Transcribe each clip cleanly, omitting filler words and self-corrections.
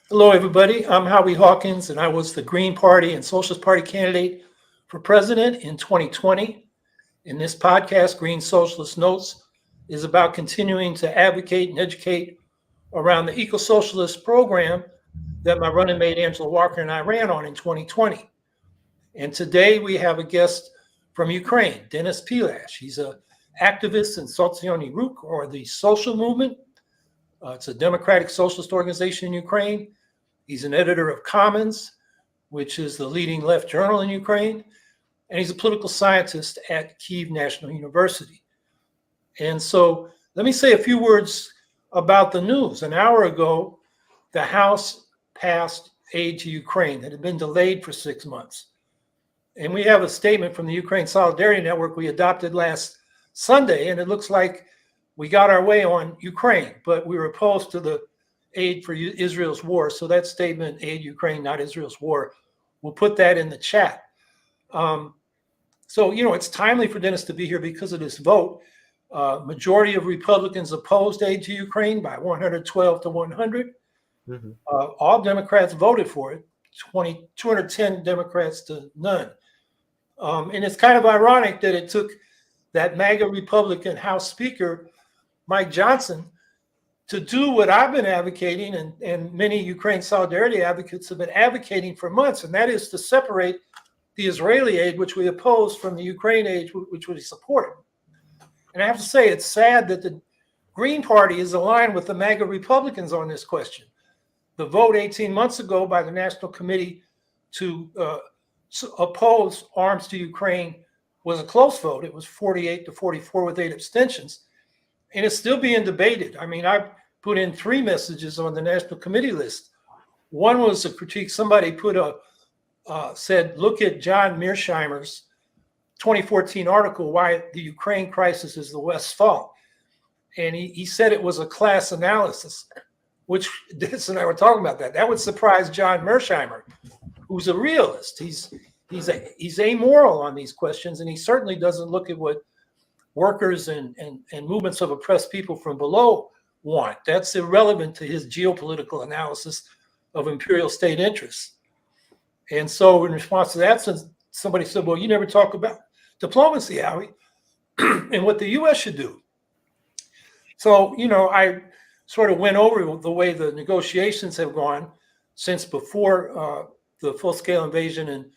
Hello, everybody. I'm Howie Hawkins, and I was the Green Party and Socialist Party candidate for president in 2020. In this podcast, Green Socialist Notes is about continuing to advocate and educate around the eco-socialist program that my running mate Angela Walker and I ran on in 2020. And today we have a guest from Ukraine, Denys Pilash. He's an activist in Sotsialniy Rukh, or the social movement. It's a democratic socialist organization in Ukraine. He's an editor of Commons, which is the leading left journal in Ukraine, and he's a political scientist at Kyiv National University. And so let me say a few words about the news. An hour ago, the House passed aid to Ukraine that had been delayed for 6 months. And we have a statement from the Ukraine Solidarity Network we adopted last Sunday, and it looks like we got our way on Ukraine, but we were opposed to the aid for Israel's war. So that statement, aid Ukraine, not Israel's war, we'll put that in the chat. So, it's timely for Denys to be here because of this vote. Majority of Republicans opposed aid to Ukraine by 112 to 100. Mm-hmm. All Democrats voted for it, 210 Democrats to none. And it's kind of ironic that it took that MAGA Republican House Speaker, Mike Johnson, to do what I've been advocating and many Ukraine solidarity advocates have been advocating for months, and that is to separate the Israeli aid, which we oppose, from the Ukraine aid, which we support. And I have to say, it's sad that the Green Party is aligned with the MAGA Republicans on this question. The vote 18 months ago by the National Committee to oppose arms to Ukraine was a close vote. It was 48 to 44 with 8 abstentions. And it's still being debated. I mean, I put in 3 messages on the National Committee list. One was a critique. Somebody said, look at John Mearsheimer's 2014 article, Why the Ukraine Crisis is the West's Fault. And he said it was a class analysis, which Denys and I were talking about that. That would surprise John Mearsheimer, who's a realist. He's amoral on these questions, and he certainly doesn't look at what workers and movements of oppressed people from below want. That's irrelevant to his geopolitical analysis of imperial state interests. And so in response to that, somebody said, well, you never talk about diplomacy, Howie, and what the U.S. should do. So, I sort of went over the way the negotiations have gone since before the full-scale invasion in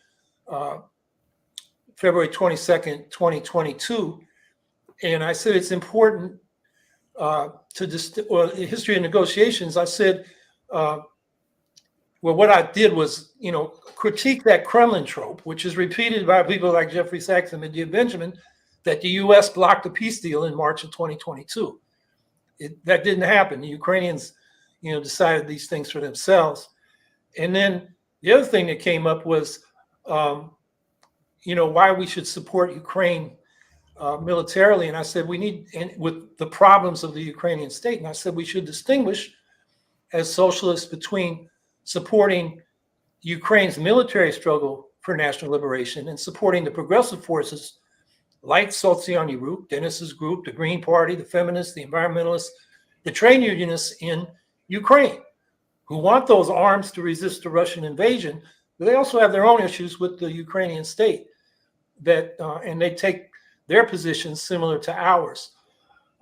February 22nd, 2022. And I said it's important in history of negotiations. I said, what I did was, critique that Kremlin trope, which is repeated by people like Jeffrey Sachs and Medea Benjamin, that the U.S. blocked the peace deal in March of 2022. That didn't happen. The Ukrainians, decided these things for themselves. And then the other thing that came up was, why we should support Ukraine militarily. And I said, with the problems of the Ukrainian state. And I said, we should distinguish as socialists between supporting Ukraine's military struggle for national liberation and supporting the progressive forces like Sotsialniy Rukh, Denys's group, the Green Party, the feminists, the environmentalists, the trade unionists in Ukraine, who want those arms to resist the Russian invasion. But they also have their own issues with the Ukrainian state and they take their positions similar to ours.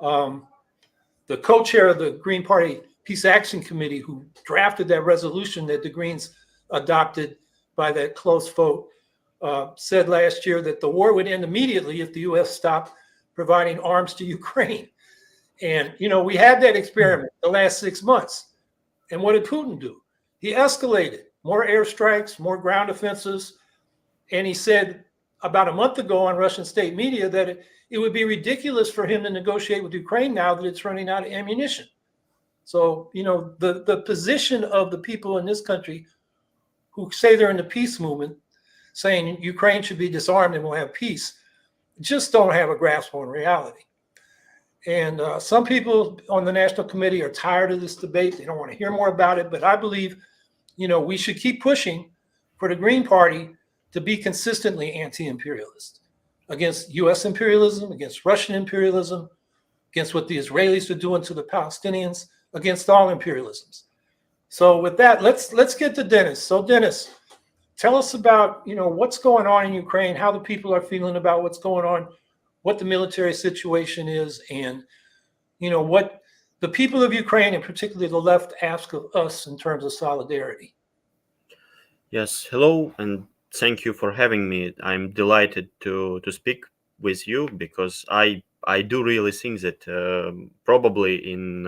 The co-chair of the Green Party Peace Action Committee, who drafted that resolution that the Greens adopted by that close vote, said last year that the war would end immediately if the U.S. stopped providing arms to Ukraine. And, we had that experiment the last 6 months. And what did Putin do? He escalated more airstrikes, more ground offensives. And he said about a month ago on Russian state media that it would be ridiculous for him to negotiate with Ukraine now that it's running out of ammunition. So, the position of the people in this country who say they're in the peace movement, saying Ukraine should be disarmed and we'll have peace, just don't have a grasp on reality. And some people on the National Committee are tired of this debate. They don't want to hear more about it. But I believe, we should keep pushing for the Green Party to be consistently anti-imperialist against U.S. imperialism, against Russian imperialism, against what the Israelis are doing to the Palestinians, against all imperialisms. So with that, let's get to Denys. So Denys, tell us about what's going on in Ukraine, how the people are feeling about what's going on, what the military situation is, and what the people of Ukraine, and particularly the left, ask of us in terms of solidarity. Yes, hello, and thank you for having me. I'm delighted to speak with you because I do really think that probably in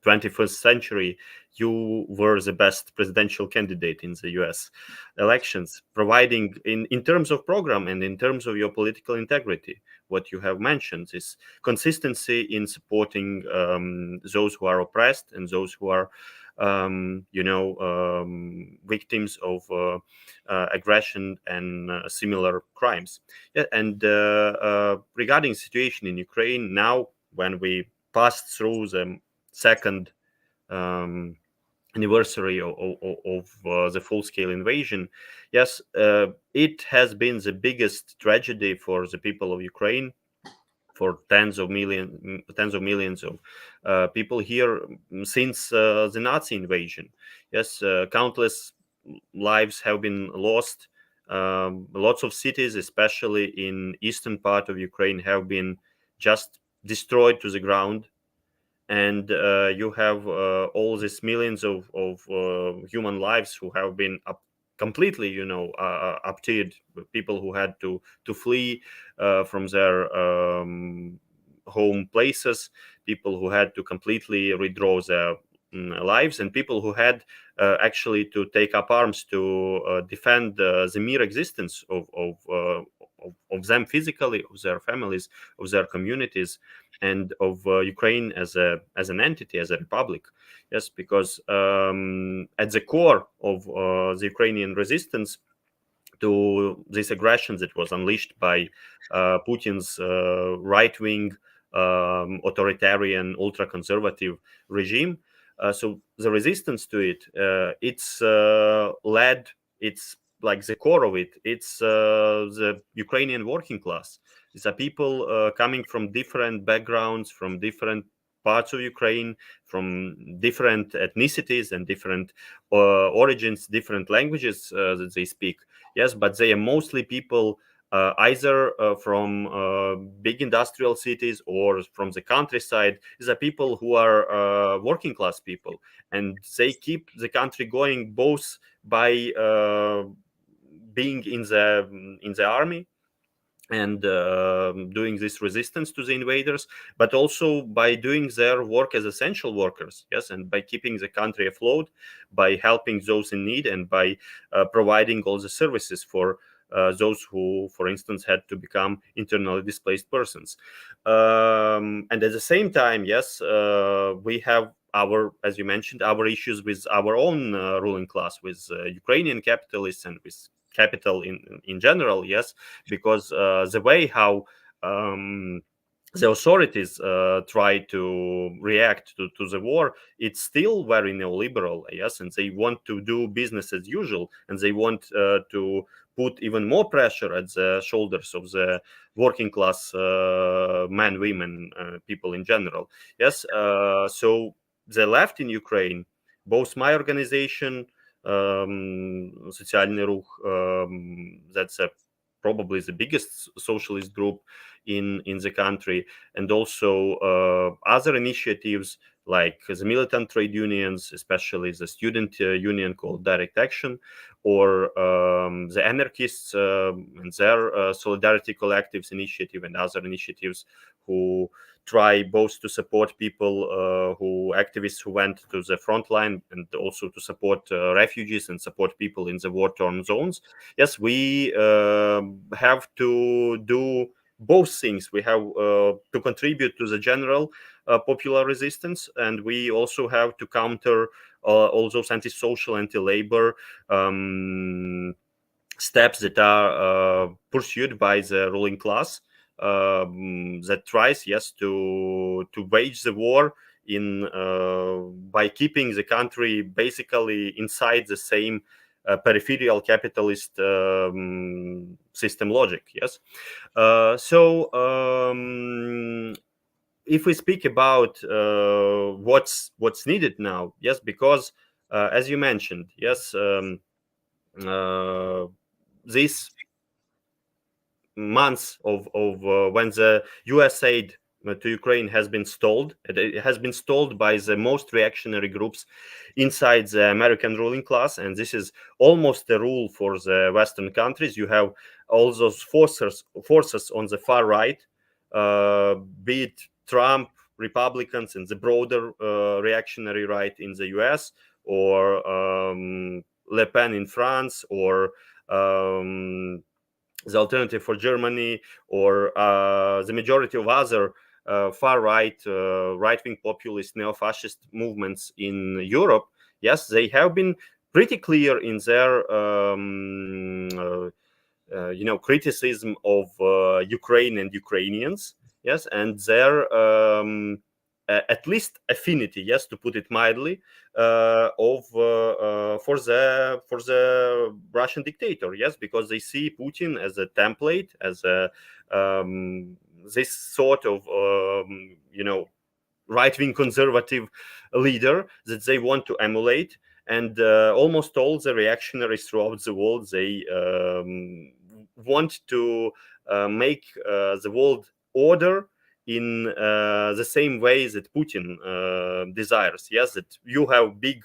21st century you were the best presidential candidate in the U.S. elections, providing in terms of program and in terms of your political integrity. What you have mentioned is consistency in supporting those who are oppressed and those who are victims of aggression and similar crimes. Yeah, and regarding situation in Ukraine now, when we passed through the second anniversary of the full-scale invasion, yes, it has been the biggest tragedy for the people of Ukraine, for tens of millions of people here since the Nazi invasion. Yes, countless lives have been lost. Lots of cities, especially in eastern part of Ukraine, have been just destroyed to the ground, and you have all these millions of human lives who have been completely uptied, people who had to flee from their home places, people who had to completely redraw their lives, and people who had actually to take up arms to defend the mere existence of them physically, of their families, of their communities, and of Ukraine as an entity, as a republic. Yes, because at the core of the Ukrainian resistance to this aggression that was unleashed by Putin's right-wing, authoritarian, ultra-conservative regime. So the resistance to it, it's led, it's like the core of it, it's the Ukrainian working class. These are people coming from different backgrounds, from different parts of Ukraine, from different ethnicities and different origins, different languages that they speak. Yes, but they are mostly people either from big industrial cities or from the countryside. These are people who are working class people, and they keep the country going both by being in the army and doing this resistance to the invaders, but also by doing their work as essential workers. Yes, and by keeping the country afloat, by helping those in need, and by providing all the services for those who, for instance, had to become internally displaced persons. And at the same time, yes, we have our, as you mentioned, our issues with our own ruling class, with Ukrainian capitalists and with capital in general. Yes, because the way how the authorities try to react to the war, it's still very neoliberal. Yes, and they want to do business as usual, and they want to put even more pressure at the shoulders of the working class men, women, people in general. Yes, so the left in Ukraine, both my organization, Sotsialniy Rukh, that's probably the biggest socialist group in the country, and also other initiatives like the militant trade unions, especially the student union called Direct Action, or the anarchists and their Solidarity Collectives initiative, and other initiatives who try both to support people activists who went to the front line, and also to support refugees and support people in the war-torn zones. Yes, we have to do both things. We have to contribute to the general popular resistance, and we also have to counter all those anti-social, anti-labor steps that are pursued by the ruling class, that tries, yes, to wage the war in by keeping the country basically inside the same peripheral capitalist system logic. Yes, so if we speak about what's needed now, yes, because as you mentioned, yes, these months of when the US aid to Ukraine has been stalled. It has been stalled by the most reactionary groups inside the American ruling class, and this is almost a rule for the Western countries. You have all those forces on the far right, be it Trump, Republicans, and the broader reactionary right in the US, or Le Pen in France, or the Alternative for Germany, or the majority of other far right, right wing populist, neo fascist movements in Europe. Yes, they have been pretty clear in their criticism of Ukraine and Ukrainians. Yes, and their at least affinity, yes, to put it mildly, for the Russian dictator. Yes, because they see Putin as a template, as a this sort of right-wing conservative leader that they want to emulate. And almost all the reactionaries throughout the world, they want to make the world order in the same way that Putin desires. Yes, that you have big,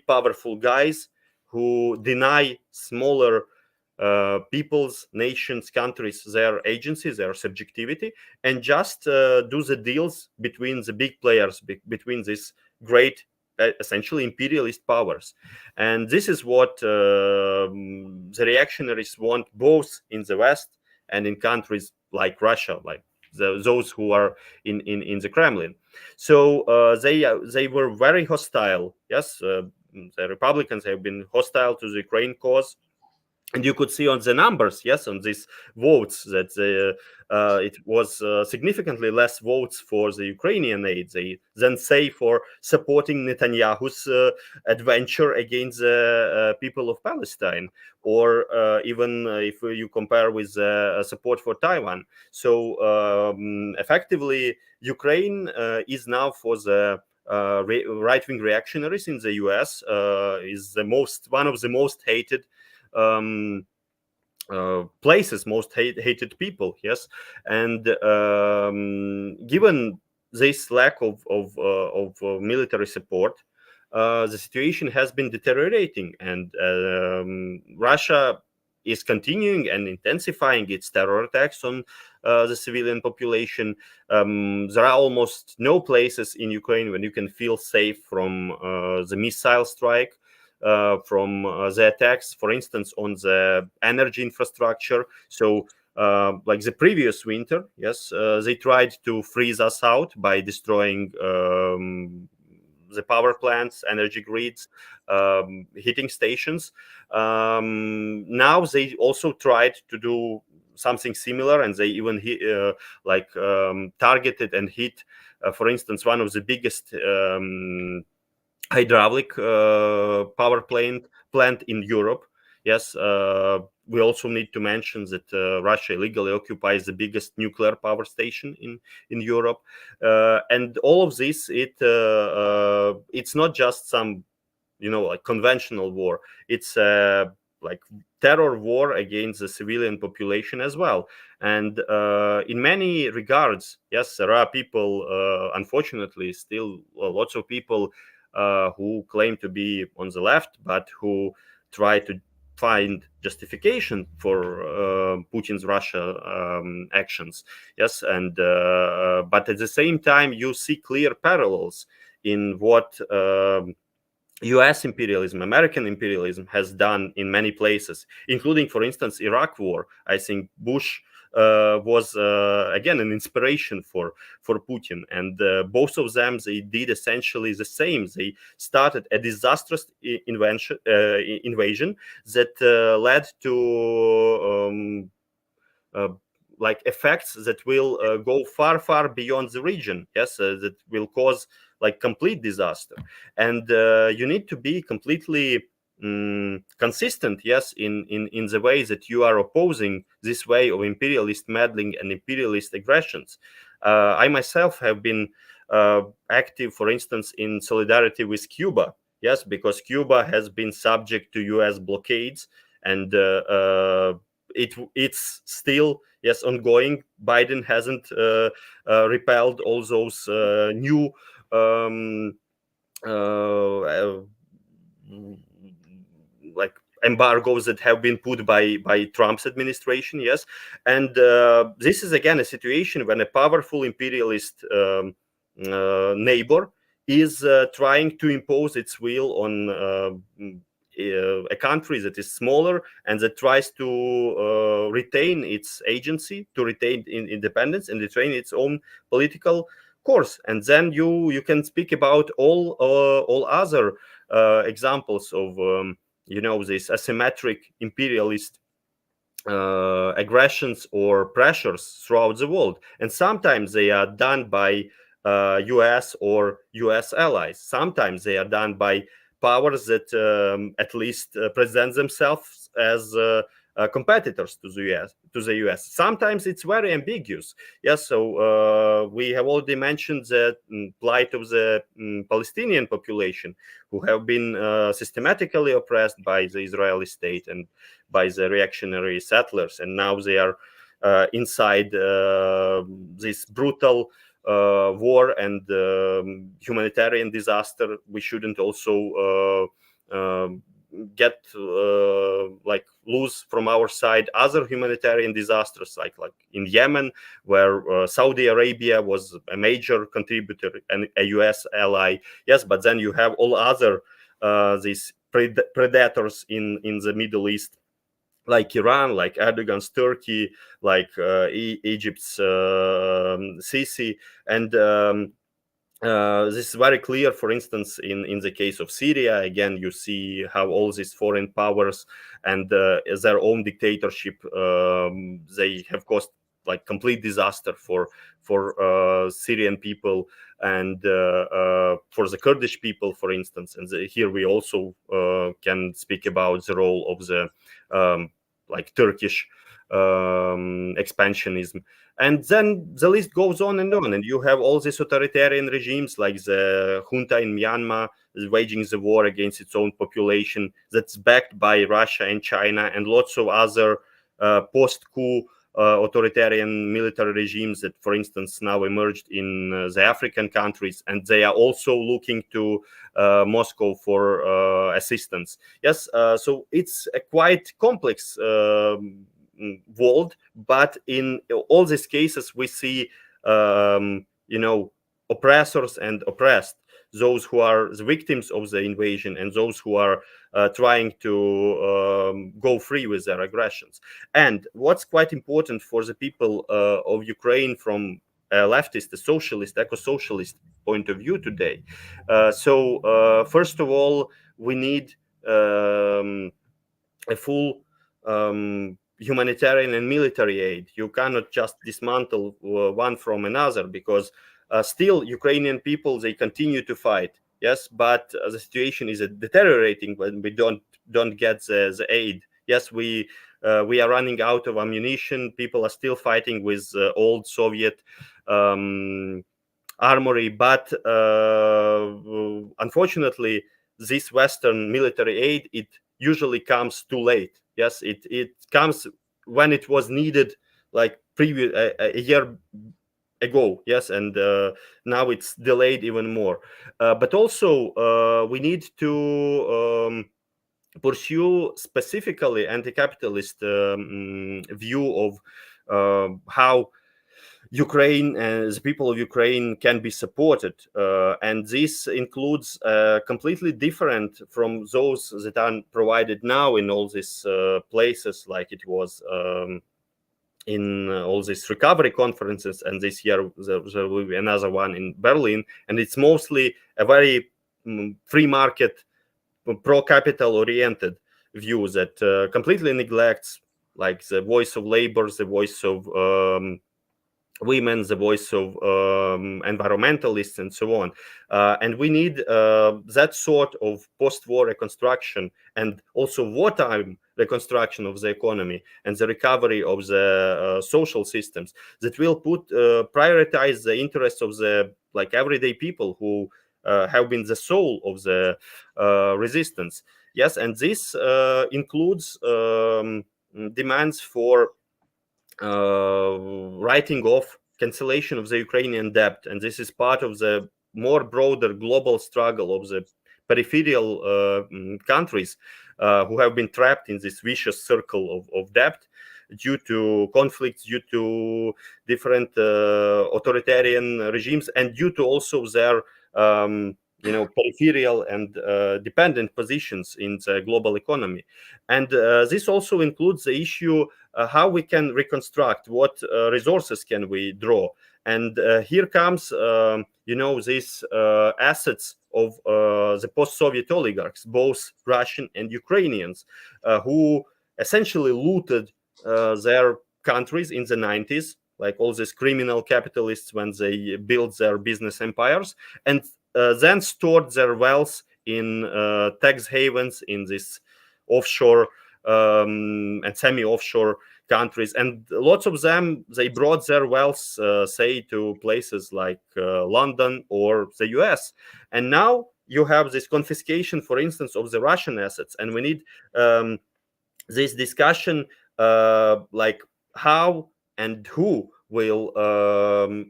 powerful guys who deny smaller peoples, nations, countries, their agency, their subjectivity, and just do the deals between the big players, between these great, essentially imperialist powers. And this is what the reactionaries want, both in the West and in countries like Russia, like those who are in the Kremlin. So they were very hostile. Yes, the Republicans have been hostile to the Ukraine cause. And you could see on the numbers, yes, on these votes, that it was significantly less votes for the Ukrainian aid than, say, for supporting Netanyahu's adventure against the people of Palestine, or even if you compare with support for Taiwan. So effectively, Ukraine is now, for the right-wing reactionaries in the US, is one of the most hated places, most hated people. Yes, and given this lack of military support, the situation has been deteriorating, and Russia is continuing and intensifying its terror attacks on the civilian population. There are almost no places in Ukraine when you can feel safe from the missile strike, from the attacks, for instance, on the energy infrastructure. So, like the previous winter, yes, they tried to freeze us out by destroying the power plants, energy grids, heating stations. Now they also tried to do something similar, and they even targeted and hit, for instance, one of the biggest hydraulic power plant in Europe. Yes, we also need to mention that Russia illegally occupies the biggest nuclear power station in Europe, and all of this, it's not just some like conventional war. It's like terror war against the civilian population as well. And in many regards, yes, there are people, unfortunately, still lots of people who claim to be on the left, but who try to find justification for Putin's Russia actions. Yes, and but at the same time, you see clear parallels in what US imperialism, American imperialism has done in many places, including, for instance, Iraq war. I think Bush was again an inspiration for Putin, and both of them, they did essentially the same. They started a disastrous invasion that led to like effects that will go far beyond the region. Yes, that will cause like complete disaster. And you need to be completely consistent, yes, in the way that you are opposing this way of imperialist meddling and imperialist aggressions. I myself have been active, for instance, in solidarity with Cuba. Yes, because Cuba has been subject to U.S. blockades, and it's still, yes, ongoing. Biden hasn't repelled all those new like embargoes that have been put by Trump's administration. Yes, and this is again a situation when a powerful imperialist neighbor is trying to impose its will on a country that is smaller and that tries to retain its agency, to retain independence, and retain its own political course. And then you can speak about all other examples of this asymmetric imperialist aggressions or pressures throughout the world, and sometimes they are done by US or US allies. Sometimes they are done by powers that at least present themselves as competitors to the US. Sometimes it's very ambiguous. Yes, so we have already mentioned the plight of the Palestinian population, who have been systematically oppressed by the Israeli state and by the reactionary settlers, and now they are inside this brutal war and humanitarian disaster. We shouldn't also get lose from our side other humanitarian disasters, like in Yemen, where Saudi Arabia was a major contributor and a US ally. Yes, but then you have all other these predators in the Middle East, like Iran, like Erdogan's Turkey, like Egypt's Sisi, and this is very clear. For instance, in the case of Syria, again, you see how all these foreign powers and their own dictatorship, they have caused like complete disaster for Syrian people and for the Kurdish people, for instance. And here we also can speak about the role of the Turkish expansionism. And then the list goes on, and you have all these authoritarian regimes like the junta in Myanmar is waging the war against its own population, that's backed by Russia and China, and lots of other post-coup authoritarian military regimes that, for instance, now emerged in the African countries, and they are also looking to Moscow for assistance. Yes, so it's a quite complex world, but in all these cases we see oppressors and oppressed, those who are the victims of the invasion and those who are trying to go free with their aggressions. And what's quite important for the people of Ukraine from a leftist, a socialist, eco-socialist point of view today, first of all, we need a full humanitarian and military aid. You cannot just dismantle one from another, because still Ukrainian people, they continue to fight. Yes, but the situation is deteriorating when we don't get the aid. Yes, we are running out of ammunition. People are still fighting with old Soviet armory, but unfortunately, this Western military aid, it usually comes too late. Yes, it comes when it was needed, like a year ago. Yes, and now it's delayed even more. But also we need to pursue specifically anti-capitalist view of how Ukraine and the people of Ukraine can be supported, and this includes completely different from those that are provided now in all these places, like it was in all these recovery conferences. And this year there will be another one in Berlin, and it's mostly a very free market, pro-capital oriented view that completely neglects like the voice of labor, the voice of women, the voice of environmentalists, and so on. And we need that sort of post-war reconstruction, and also wartime reconstruction of the economy and the recovery of the social systems that will prioritize the interests of the everyday people who have been the soul of the resistance. Yes, and this includes demands for writing off cancellation of the Ukrainian debt, and this is part of the more broader global struggle of the peripheral countries who have been trapped in this vicious circle of debt due to conflicts, due to different authoritarian regimes, and due to also their peripheral and dependent positions in the global economy. And this also includes the issue how we can reconstruct, what resources can we draw. And here comes these assets of the post-Soviet oligarchs, both Russian and Ukrainians, who essentially looted their countries in the 90s, like all these criminal capitalists when they built their business empires, and then stored their wealth in tax havens in this offshore and semi-offshore countries. And lots of them, they brought their wealth, say, to places like London or the US. And now you have this confiscation, for instance, of the Russian assets. And we need this discussion, like how and who will do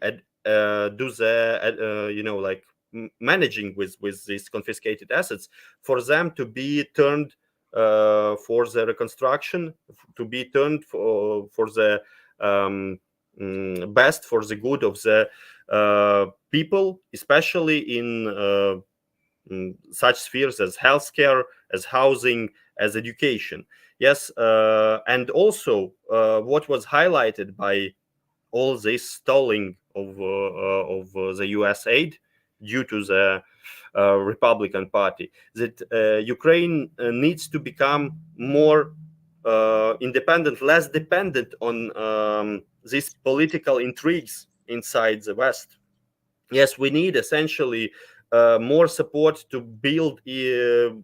the, managing with these confiscated assets, for them to be turned for the reconstruction, to be turned for the best, for the good of the people, especially in such spheres as healthcare, as housing, as education. Yes, and also what was highlighted by all this stalling of the U.S. aid due to the Republican Party, that Ukraine needs to become more independent, less dependent on these political intrigues inside the West. Yes, we need essentially more support to build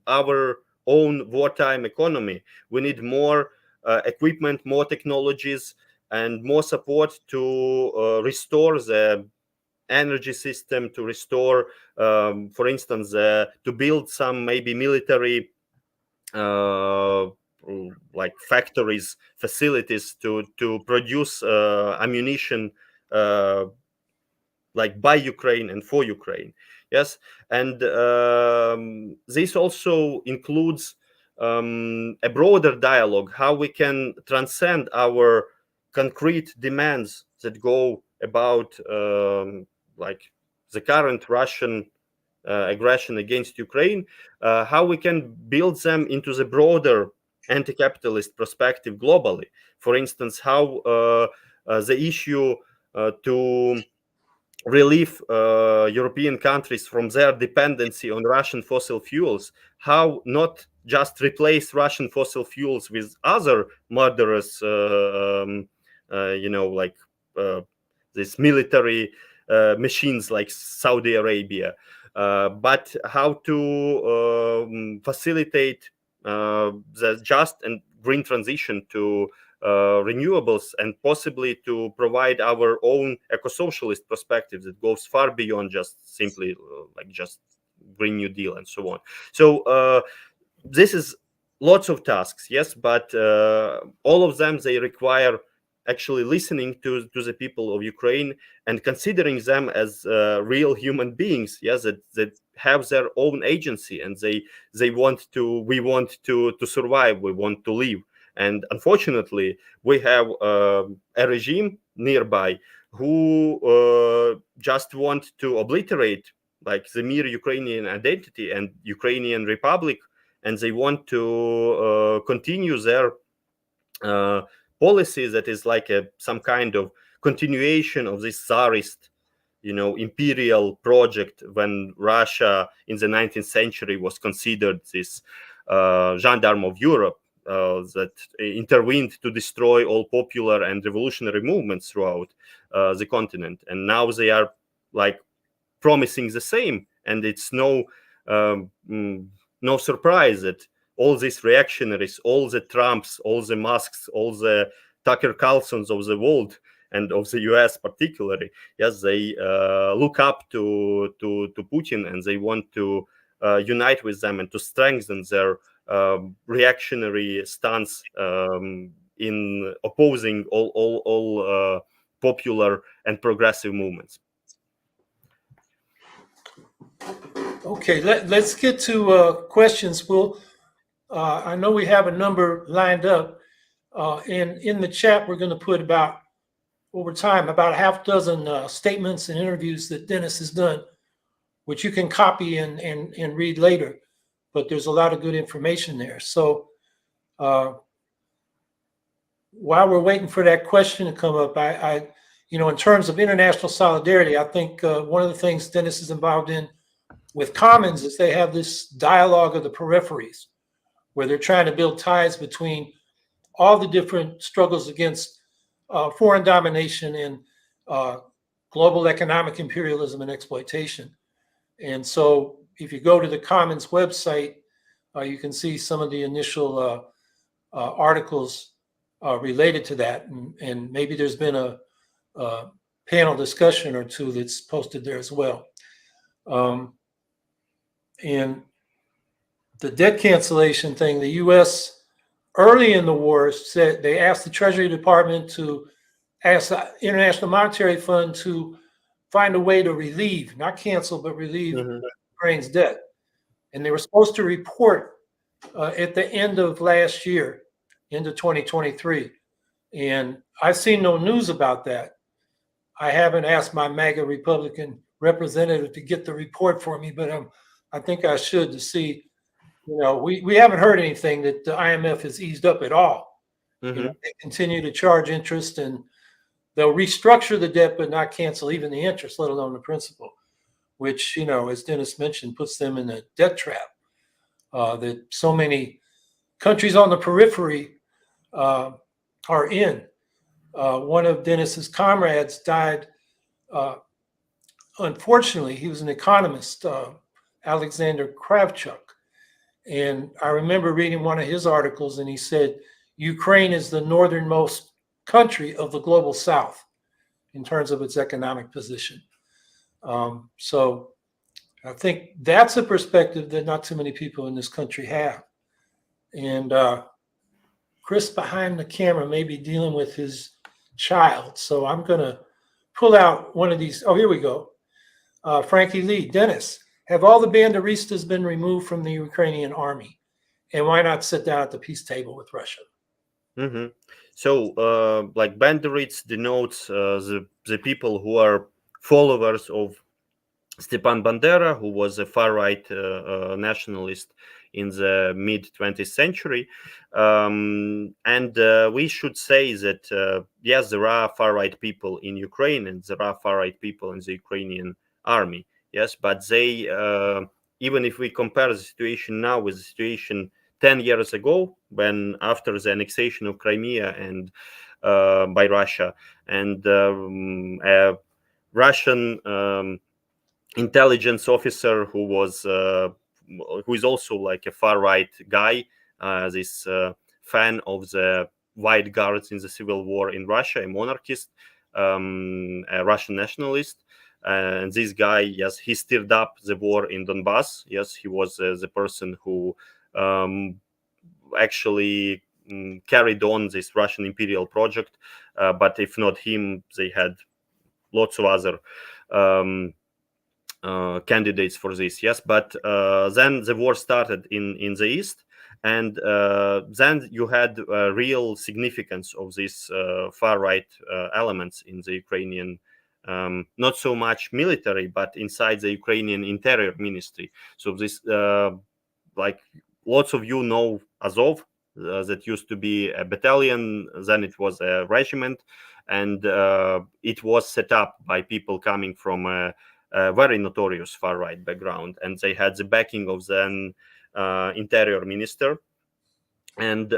our own wartime economy. We need more equipment, more technologies, and more support to restore the energy system, to restore, for instance, to build some maybe military like factories, facilities to produce ammunition like by Ukraine and for Ukraine. Yes, and this also includes a broader dialogue, how we can transcend our concrete demands that go about like the current Russian aggression against Ukraine, how we can build them into the broader anti-capitalist perspective globally. For instance, how the issue to relieve European countries from their dependency on Russian fossil fuels, how not just replace Russian fossil fuels with other murderous, like these military machines like Saudi Arabia, but how to facilitate the just and green transition to renewables, and possibly to provide our own eco-socialist perspective that goes far beyond just simply like just Green New Deal and so on. So this is lots of tasks, yes, but all of them, they require actually listening to the people of Ukraine and considering them as real human beings, yes, that have their own agency, and we want to survive, we want to live. And unfortunately, we have a regime nearby who just want to obliterate like the mere Ukrainian identity and Ukrainian Republic, and they want to continue their policy that is like some kind of continuation of this Tsarist, imperial project, when Russia in the 19th century was considered this gendarme of Europe, that intervened to destroy all popular and revolutionary movements throughout the continent. And now they are like promising the same, and it's no surprise that all these reactionaries, all the Trumps, all the Musks, all the Tucker Carlsons of the world and of the US particularly, yes, they look up to Putin, and they want to unite with them and to strengthen their reactionary stance in opposing all popular and progressive movements. Okay, let's get to questions. I know we have a number lined up, and in the chat we're going to put about a half dozen statements and interviews that Denys has done, which you can copy and read later. But there's a lot of good information there. So while we're waiting for that question to come up, in terms of international solidarity, I think one of the things Denys is involved in with Commons is they have this dialogue of the peripheries, where they're trying to build ties between all the different struggles against foreign domination and global economic imperialism and exploitation. And so if you go to the Commons website, you can see some of the initial articles related to that. And maybe there's been a panel discussion or two that's posted there as well. And the debt cancellation thing, the U.S. early in the war said they asked the Treasury Department to ask the International Monetary Fund to find a way to relieve, not cancel, but relieve Ukraine's debt. And they were supposed to report at the end of last year, into 2023. And I've seen no news about that. I haven't asked my MAGA Republican representative to get the report for me, but I think I should, to see, we haven't heard anything that the IMF has eased up at all. They continue to charge interest, and they'll restructure the debt but not cancel even the interest, let alone the principal, which, as Denys mentioned, puts them in a debt trap that so many countries on the periphery are in. One of Denys's comrades died. Unfortunately, he was an economist, Alexander Kravchuk. And I remember reading one of his articles, and he said, Ukraine is the northernmost country of the global South in terms of its economic position. So I think that's a perspective that not too many people in this country have. And Chris behind the camera may be dealing with his child. So I'm going to pull out one of these. Oh, here we go. Frankie Lee, Denys, have all the Banderistas been removed from the Ukrainian army? And why not sit down at the peace table with Russia? So, like Banderists denotes the people who are followers of Stepan Bandera, who was a far-right nationalist in the mid-20th century. And we should say that, yes, there are far-right people in Ukraine, and there are far-right people in the Ukrainian army. Yes, but they, even if we compare the situation now with the situation 10 years ago, when after the annexation of Crimea and by Russia, and a Russian intelligence officer who is also like a far right guy, this fan of the White Guards in the civil war in Russia, a monarchist, a Russian nationalist. And this guy, yes, he stirred up the war in Donbass. Yes, he was the person who actually carried on this Russian imperial project. But if not him, they had lots of other candidates for this. Yes, but then the war started in the east, and then you had real significance of these far right elements in the Ukrainian. Not so much military, but inside the Ukrainian interior ministry. So this, like lots of you know Azov, that used to be a battalion, then it was a regiment, and it was set up by people coming from a very notorious far-right background, and they had the backing of the interior minister. And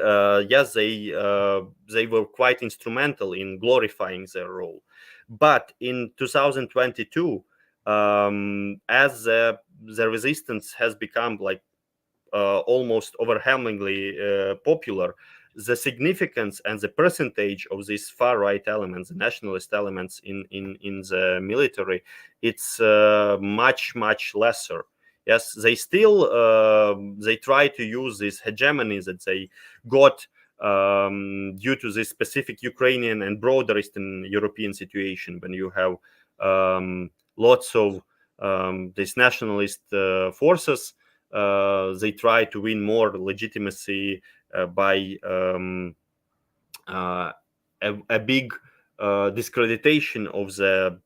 yes, they were quite instrumental in glorifying their role. But in 2022, as the resistance has become like almost overwhelmingly popular, the significance and the percentage of these far right elements, the nationalist elements in the military, it's much lesser. Yes, they still they try to use this hegemony that they got due to this specific Ukrainian and broader Eastern European situation, when you have lots of these nationalist forces. They try to win more legitimacy by a big discreditation of the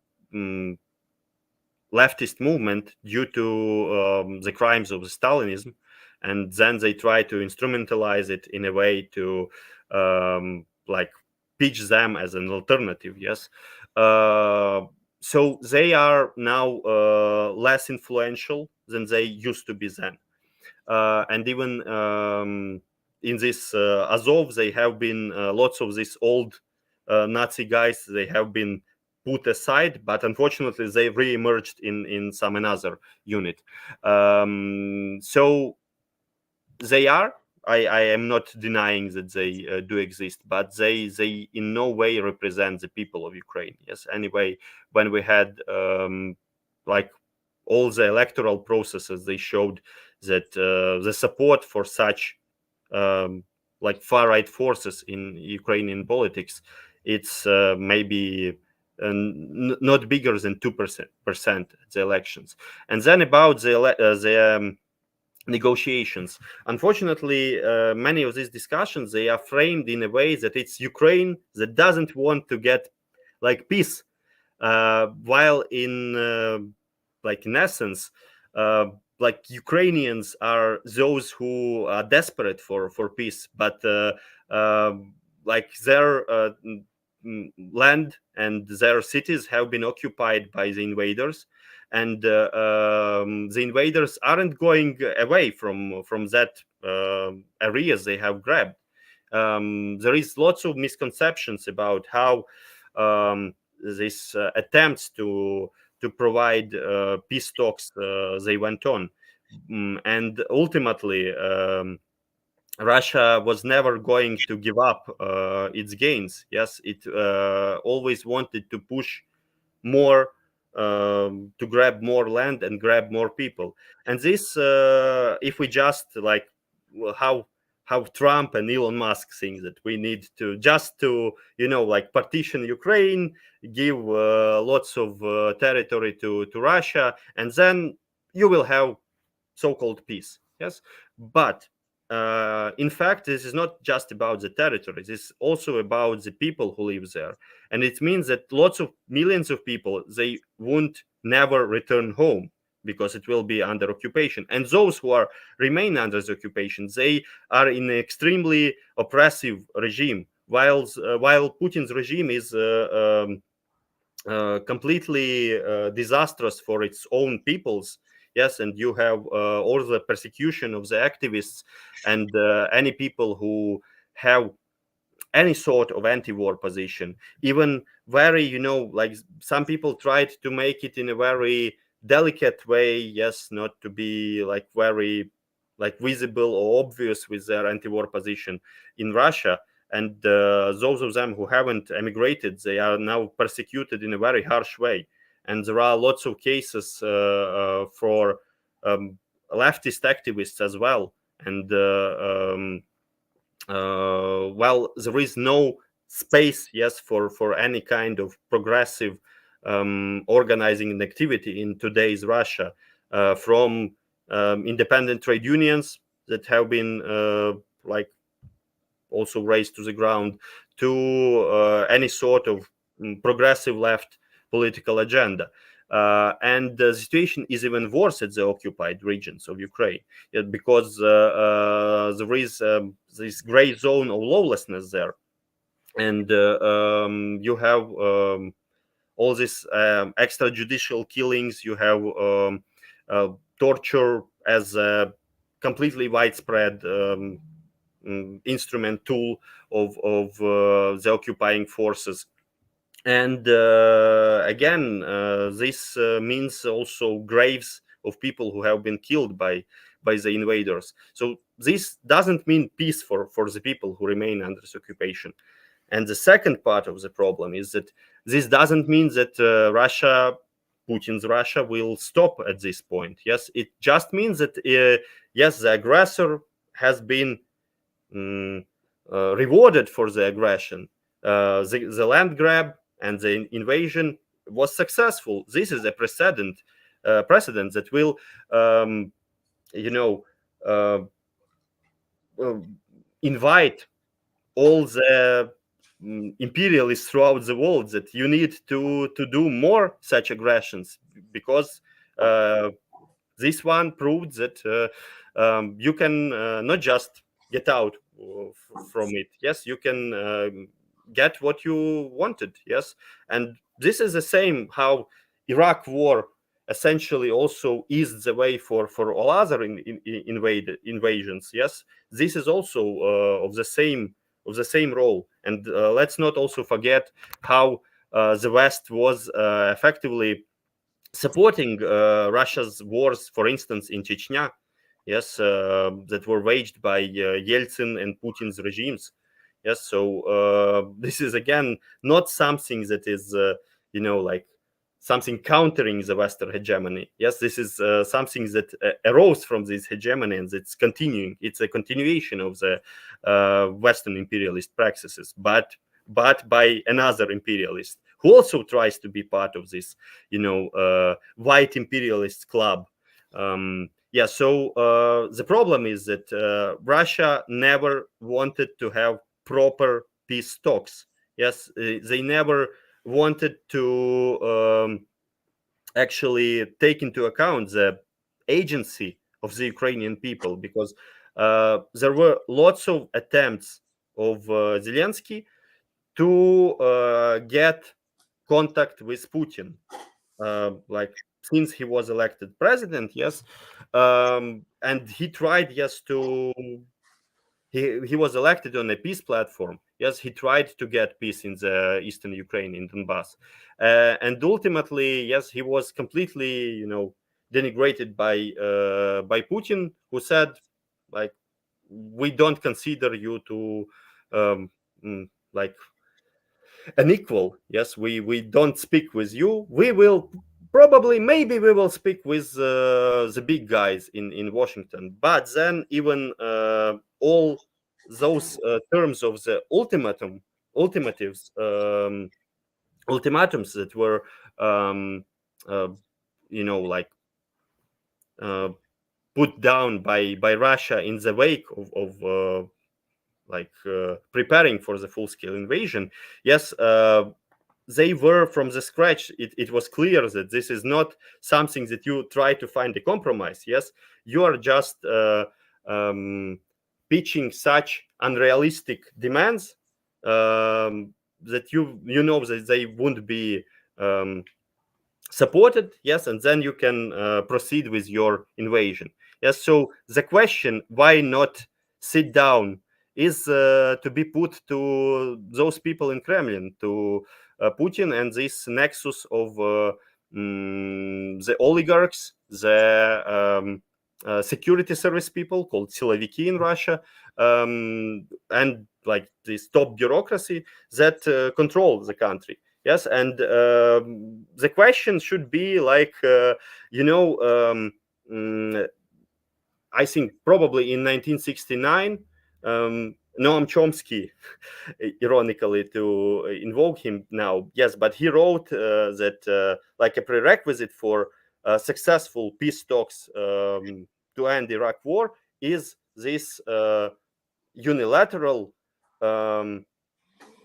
leftist movement due to the crimes of Stalinism, and then they try to instrumentalize it in a way to like pitch them as an alternative. Yes, so they are now less influential than they used to be then, and even in this Azov, they have been lots of these old Nazi guys. They have been put aside, but unfortunately they re-emerged in some another unit. So they are. I am not denying that they do exist, but they in no way represent the people of Ukraine. Yes. Anyway, when we had like all the electoral processes, they showed that the support for such like far right forces in Ukrainian politics, it's maybe not bigger than 2% at the elections. And then about the negotiations. Unfortunately, many of these discussions, they are framed in a way that it's Ukraine that doesn't want to get like peace, while in like in essence, like Ukrainians are those who are desperate for peace, but like their land and their cities have been occupied by the invaders, and the invaders aren't going away from that areas they have grabbed. There is lots of misconceptions about how this attempts to provide peace talks they went on, and ultimately Russia was never going to give up its gains. Yes, it always wanted to push more, to grab more land and grab more people. And this, if we just like how Trump and Elon Musk think that we need to just to like partition Ukraine, give lots of territory to Russia, and then you will have so-called peace. Yes, but in fact, this is not just about the territory. This is also about the people who live there, and it means that lots of millions of people, they won't never return home because it will be under occupation. And those who are remain under the occupation, they are in an extremely oppressive regime, while Putin's regime is completely disastrous for its own peoples. Yes, and you have all the persecution of the activists and any people who have any sort of anti-war position, even very, like some people tried to make it in a very delicate way, yes, not to be like very like visible or obvious with their anti-war position in Russia. And those of them who haven't emigrated, they are now persecuted in a very harsh way. And there are lots of cases for leftist activists as well. And well, there is no space, yes, for any kind of progressive organizing and activity in today's Russia, from independent trade unions that have been like also raised to the ground, to any sort of progressive left political agenda. And the situation is even worse at the occupied regions of Ukraine, because there is this gray zone of lawlessness there. And you have all these extrajudicial killings, you have torture as a completely widespread instrument tool of the occupying forces. And again, this means also graves of people who have been killed by by the invaders. So this doesn't mean peace for the people who remain under this occupation. And the second part of the problem is that this doesn't mean that Putin's Russia will stop at this point. Yes, it just means that yes, the aggressor has been rewarded for the aggression. The land grab and the invasion was successful. This is a precedent that will, invite all the imperialists throughout the world that you need to do more such aggressions, because this one proved that you can not just get out from it. Yes, you can get what you wanted. Yes, and this is the same how Iraq war essentially also eased the way for all other invasions. Yes, this is also of the same role. And let's not also forget how the West was effectively supporting Russia's wars, for instance, in Chechnya, yes, that were waged by Yeltsin and Putin's regimes. Yes, so this is again not something that is, like something countering the Western hegemony. Yes, this is something that arose from this hegemony, and it's continuing. It's a continuation of the Western imperialist practices, but by another imperialist who also tries to be part of this, white imperialist club. So the problem is that Russia never wanted to have proper peace talks. Yes, they never wanted to actually take into account the agency of the Ukrainian people, because there were lots of attempts of Zelensky to get contact with Putin, like since he was elected president. Yes, and he tried, yes, to he was elected on a peace platform. Yes, he tried to get peace in the eastern Ukraine, in Donbass, and ultimately, yes, he was completely, denigrated by Putin, who said, like, we don't consider you to like an equal. Yes, we don't speak with you. We will maybe we will speak with the big guys in Washington. But then even all those terms of the ultimatives ultimatums that were like put down by Russia in the wake of preparing for the full-scale invasion. Yes, they were from the scratch. It was clear that this is not something that you try to find a compromise. Yes, you are just pitching such unrealistic demands that you know that they won't be supported. Yes, and then you can proceed with your invasion. Yes, so the question, why not sit down, is to be put to those people in Kremlin, to Putin and this nexus of the oligarchs, the security service people called siloviki in Russia, and like this top bureaucracy that control the country. Yes, and the question should be like, I think probably in 1969, Noam Chomsky, ironically to invoke him now, yes, but he wrote that like a prerequisite for successful peace talks to end Iraq war is this unilateral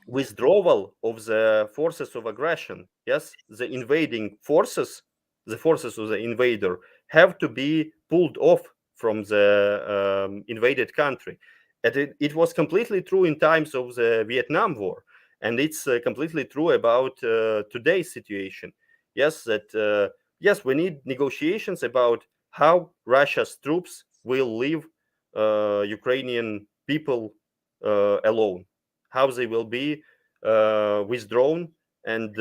withdrawal of the forces of aggression. Yes, the invading forces, the forces of the invader, have to be pulled off from the invaded country. And it was completely true in times of the Vietnam War, and it's completely true about today's situation. Yes, that yes, we need negotiations about how Russia's troops will leave Ukrainian people alone, how they will be withdrawn, and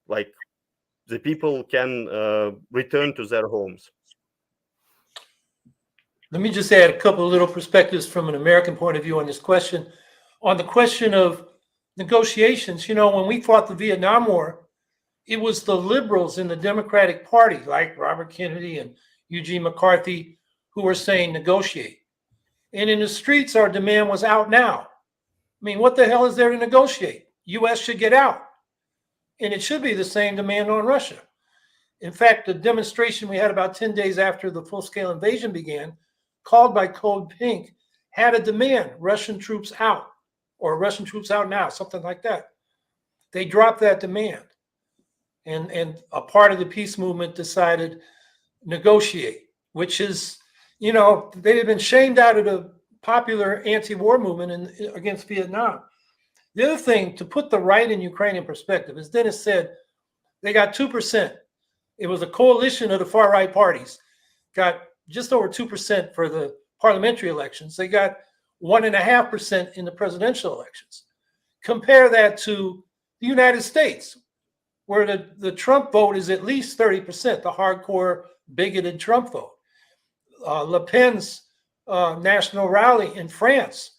like the people can return to their homes. Let me just add a couple of little perspectives from an American point of view on this question. On the question of negotiations, when we fought the Vietnam War, it was the liberals in the Democratic Party, like Robert Kennedy and Eugene McCarthy, who were saying negotiate. And in the streets, our demand was out now. I mean, what the hell is there to negotiate? U.S. should get out. And it should be the same demand on Russia. In fact, the demonstration we had about 10 days after the full-scale invasion began, called by Code Pink, had a demand, Russian troops out, or Russian troops out now, something like that. They dropped that demand. And a part of the peace movement decided negotiate, which is, they had been shamed out of the popular anti-war movement against Vietnam. The other thing, to put the right in Ukraine in perspective, as Denys said, they got 2%. It was a coalition of the far-right parties, got just over 2% for the parliamentary elections. They got 1.5% in the presidential elections. Compare that to the United States, where the Trump vote is at least 30%, the hardcore, bigoted Trump vote. Le Pen's national rally in France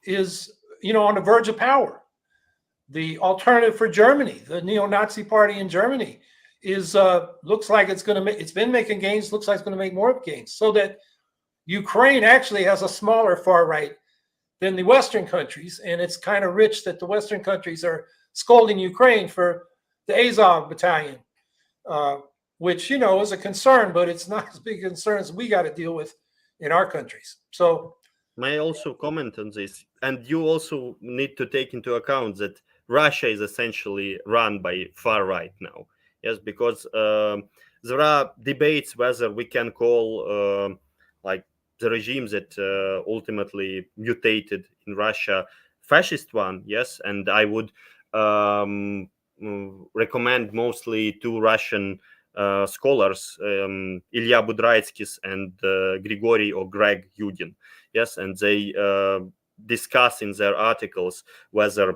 is, on the verge of power. The alternative for Germany, the neo-Nazi party in Germany, is looks like it's been making gains, looks like it's going to make more gains. So that Ukraine actually has a smaller far right than the Western countries, and it's kind of rich that the Western countries are scolding Ukraine for the Azov battalion, which is a concern, but it's not as big a concern as we got to deal with in our countries. So, may I also comment on this? And you also need to take into account that Russia is essentially run by far right now. Yes, because there are debates whether we can call like the regime that ultimately mutated in Russia fascist one. Yes, and I would recommend mostly two Russian scholars, Ilya Budraitskis and Grigory or Greg Yudin. Yes, and they discuss in their articles whether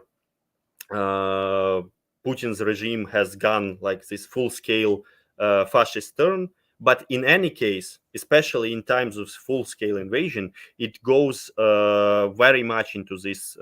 Putin's regime has gone like this full-scale fascist turn. But in any case, especially in times of full-scale invasion, it goes very much into this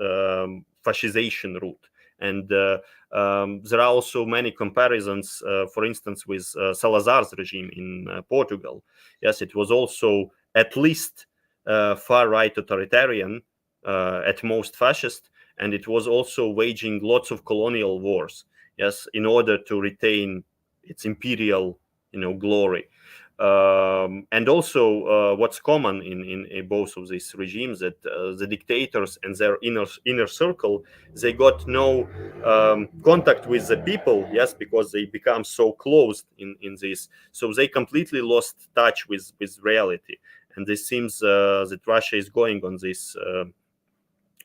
fascization route. And there are also many comparisons, for instance, with Salazar's regime in Portugal. Yes, it was also at least far-right authoritarian, at most fascist, and it was also waging lots of colonial wars, yes, in order to retain its imperial, glory. And also, what's common in both of these regimes, that the dictators and their inner circle, they got no contact with the people, yes, because they become so closed in this, so they completely lost touch with reality. And it seems that Russia is going on this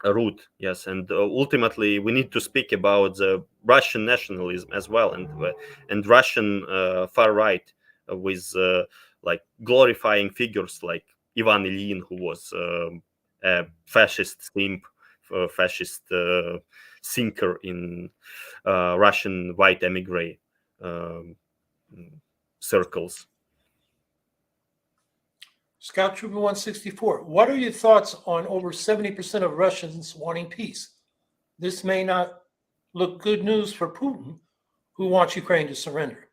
route, yes, and ultimately we need to speak about the Russian nationalism as well, and Russian far right with like glorifying figures like Ivan Ilyin, who was a fascist simp, fascist thinker in Russian white emigre circles. Scout Trooper 164, what are your thoughts on over 70% of Russians wanting peace? This may not look good news for Putin, who wants Ukraine to surrender.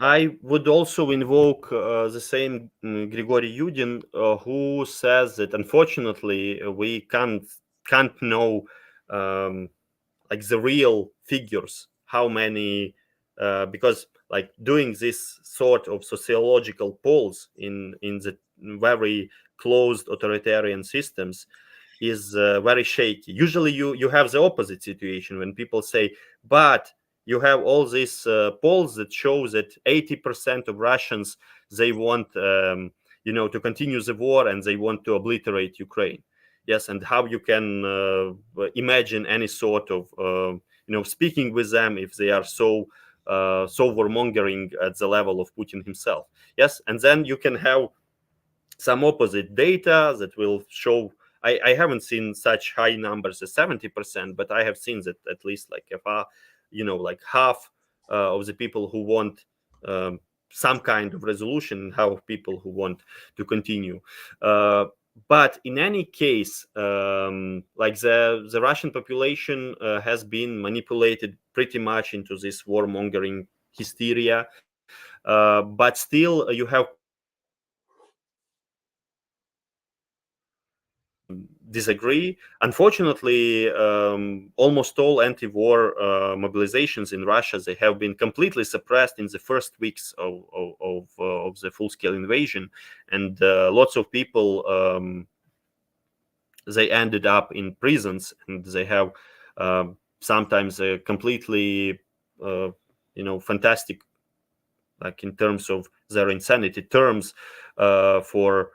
I would also invoke the same Grigory Yudin, who says that unfortunately we can't know like the real figures, how many, because like doing this sort of sociological polls in the very closed authoritarian systems is very shaky. Usually you have the opposite situation when people say, but you have all these polls that show that 80% of Russians, they want to continue the war and they want to obliterate Ukraine. Yes, and how you can imagine any sort of speaking with them if they are so warmongering at the level of Putin himself. Yes, and then you can have some opposite data that will show. I haven't seen such high numbers as 70%, but I have seen that at least like half of the people who want some kind of resolution, how people who want to continue. But in any case, like the Russian population has been manipulated pretty much into this warmongering hysteria. But still, you have disagree. Unfortunately, almost all anti-war mobilizations in Russia, they have been completely suppressed in the first weeks of the full-scale invasion, and lots of people they ended up in prisons, and they have sometimes a completely fantastic, like in terms of their insanity terms, for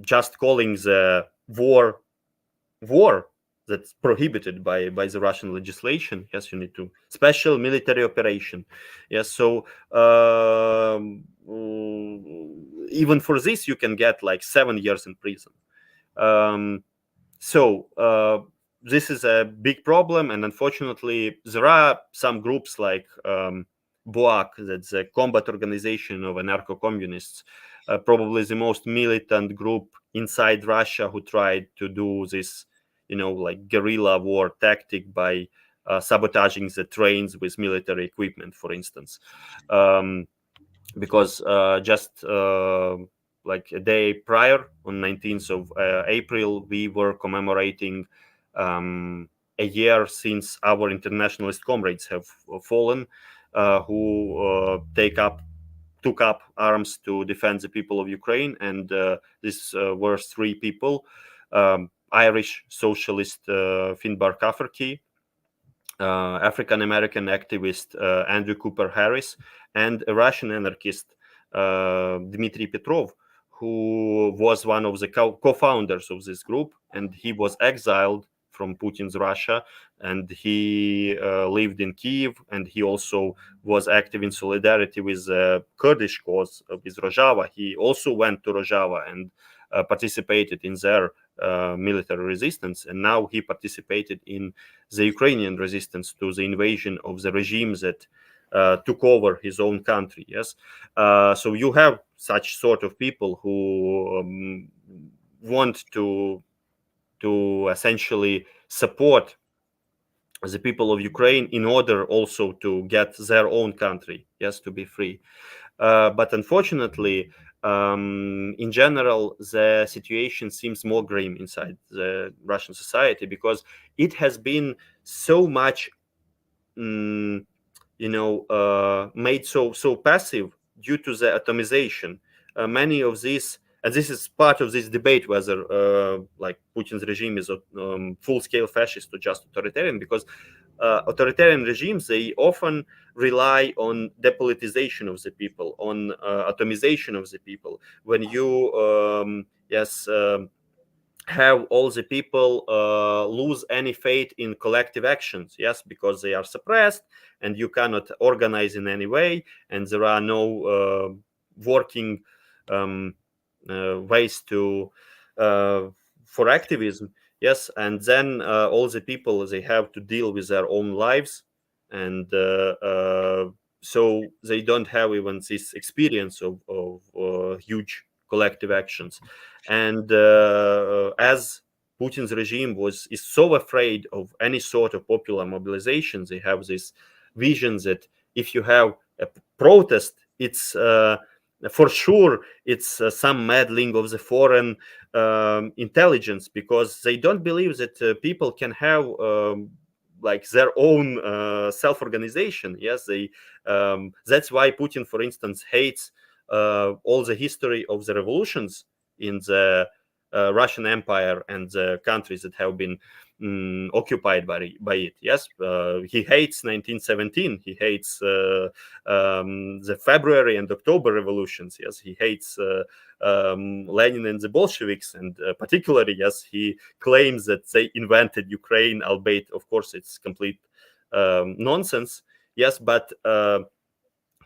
just calling the war that's prohibited by the Russian legislation. Yes, you need to special military operation. Yes, so even for this you can get like 7 years in prison. So this is a big problem, and unfortunately there are some groups like BOAK, that's a combat organization of anarcho-communists, probably the most militant group inside Russia, who tried to do this, like guerrilla war tactic by sabotaging the trains with military equipment, for instance. Because just like a day prior, on 19th of April, we were commemorating a year since our internationalist comrades have fallen, who took up arms to defend the people of Ukraine. And these were 3 people: Irish socialist Finbar Kafferty, African American activist Andrew Cooper Harris, and a Russian anarchist Dmitry Petrov, who was one of the co-founders of this group, and he was exiled from Putin's Russia, and he lived in Kyiv, and he also was active in solidarity with the Kurdish cause with Rojava. He also went to Rojava and participated in their military resistance, and now he participated in the Ukrainian resistance to the invasion of the regime that took over his own country. Yes, so you have such sort of people who want to essentially support the people of Ukraine in order also to get their own country, yes, to be free. But unfortunately, in general, the situation seems more grim inside the Russian society, because it has been so much, made so passive due to the atomization. Many of these, and this is part of this debate whether like Putin's regime is full-scale fascist or just authoritarian, because authoritarian regimes, they often rely on depolitization of the people, on atomization of the people. When you have all the people lose any faith in collective actions, yes, because they are suppressed and you cannot organize in any way, and there are no working ways to for activism. Yes, and then all the people, they have to deal with their own lives, and so they don't have even this experience of huge collective actions. And as Putin's regime is so afraid of any sort of popular mobilization, they have this vision that if you have a protest, it's for sure it's some meddling of the foreign intelligence, because they don't believe that people can have like their own self-organization. Yes, they that's why Putin, for instance, hates all the history of the revolutions in the Russian Empire and the countries that have been occupied by it. Yes, he hates 1917. He hates the February and October revolutions. Yes, he hates Lenin and the Bolsheviks, and particularly, yes, he claims that they invented Ukraine, albeit, of course, it's complete nonsense. Yes, but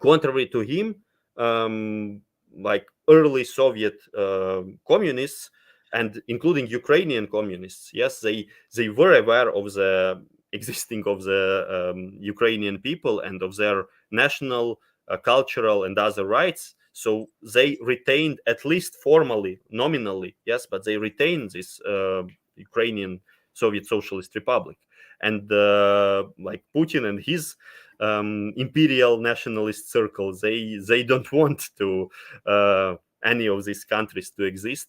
contrary to him, like early Soviet communists, and including Ukrainian communists, yes, they were aware of the existing of the Ukrainian people and of their national cultural and other rights. So they retained, at least formally, nominally, yes, but they retained this Ukrainian Soviet Socialist Republic. And like Putin and his imperial nationalist circle, they don't want to any of these countries to exist.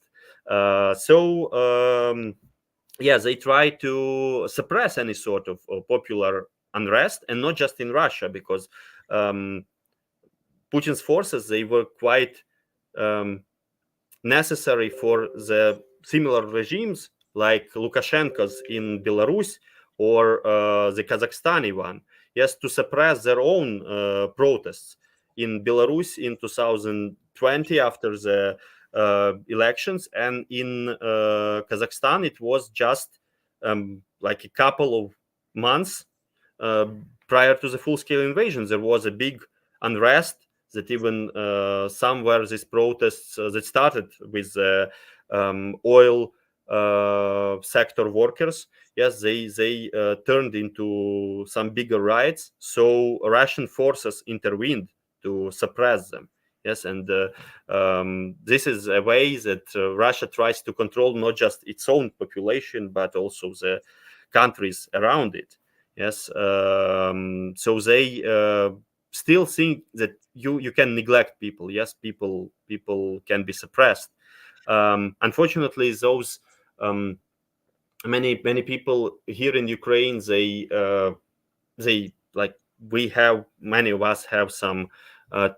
Yeah, they try to suppress any sort of popular unrest, and not just in Russia, because Putin's forces, they were quite necessary for the similar regimes like Lukashenko's in Belarus or the Kazakhstani one, yes, to suppress their own protests. In Belarus in 2020 after the elections, and in Kazakhstan it was just like a couple of months prior to the full-scale invasion. There was a big unrest that even somewhere these protests that started with oil sector workers, yes, they turned into some bigger riots. So Russian forces intervened to suppress them. Yes, and this is a way that Russia tries to control not just its own population, but also the countries around it. Yes, so they still think that you can neglect people. Yes, people can be suppressed. Unfortunately, those many people here in Ukraine, they like, we have, many of us have some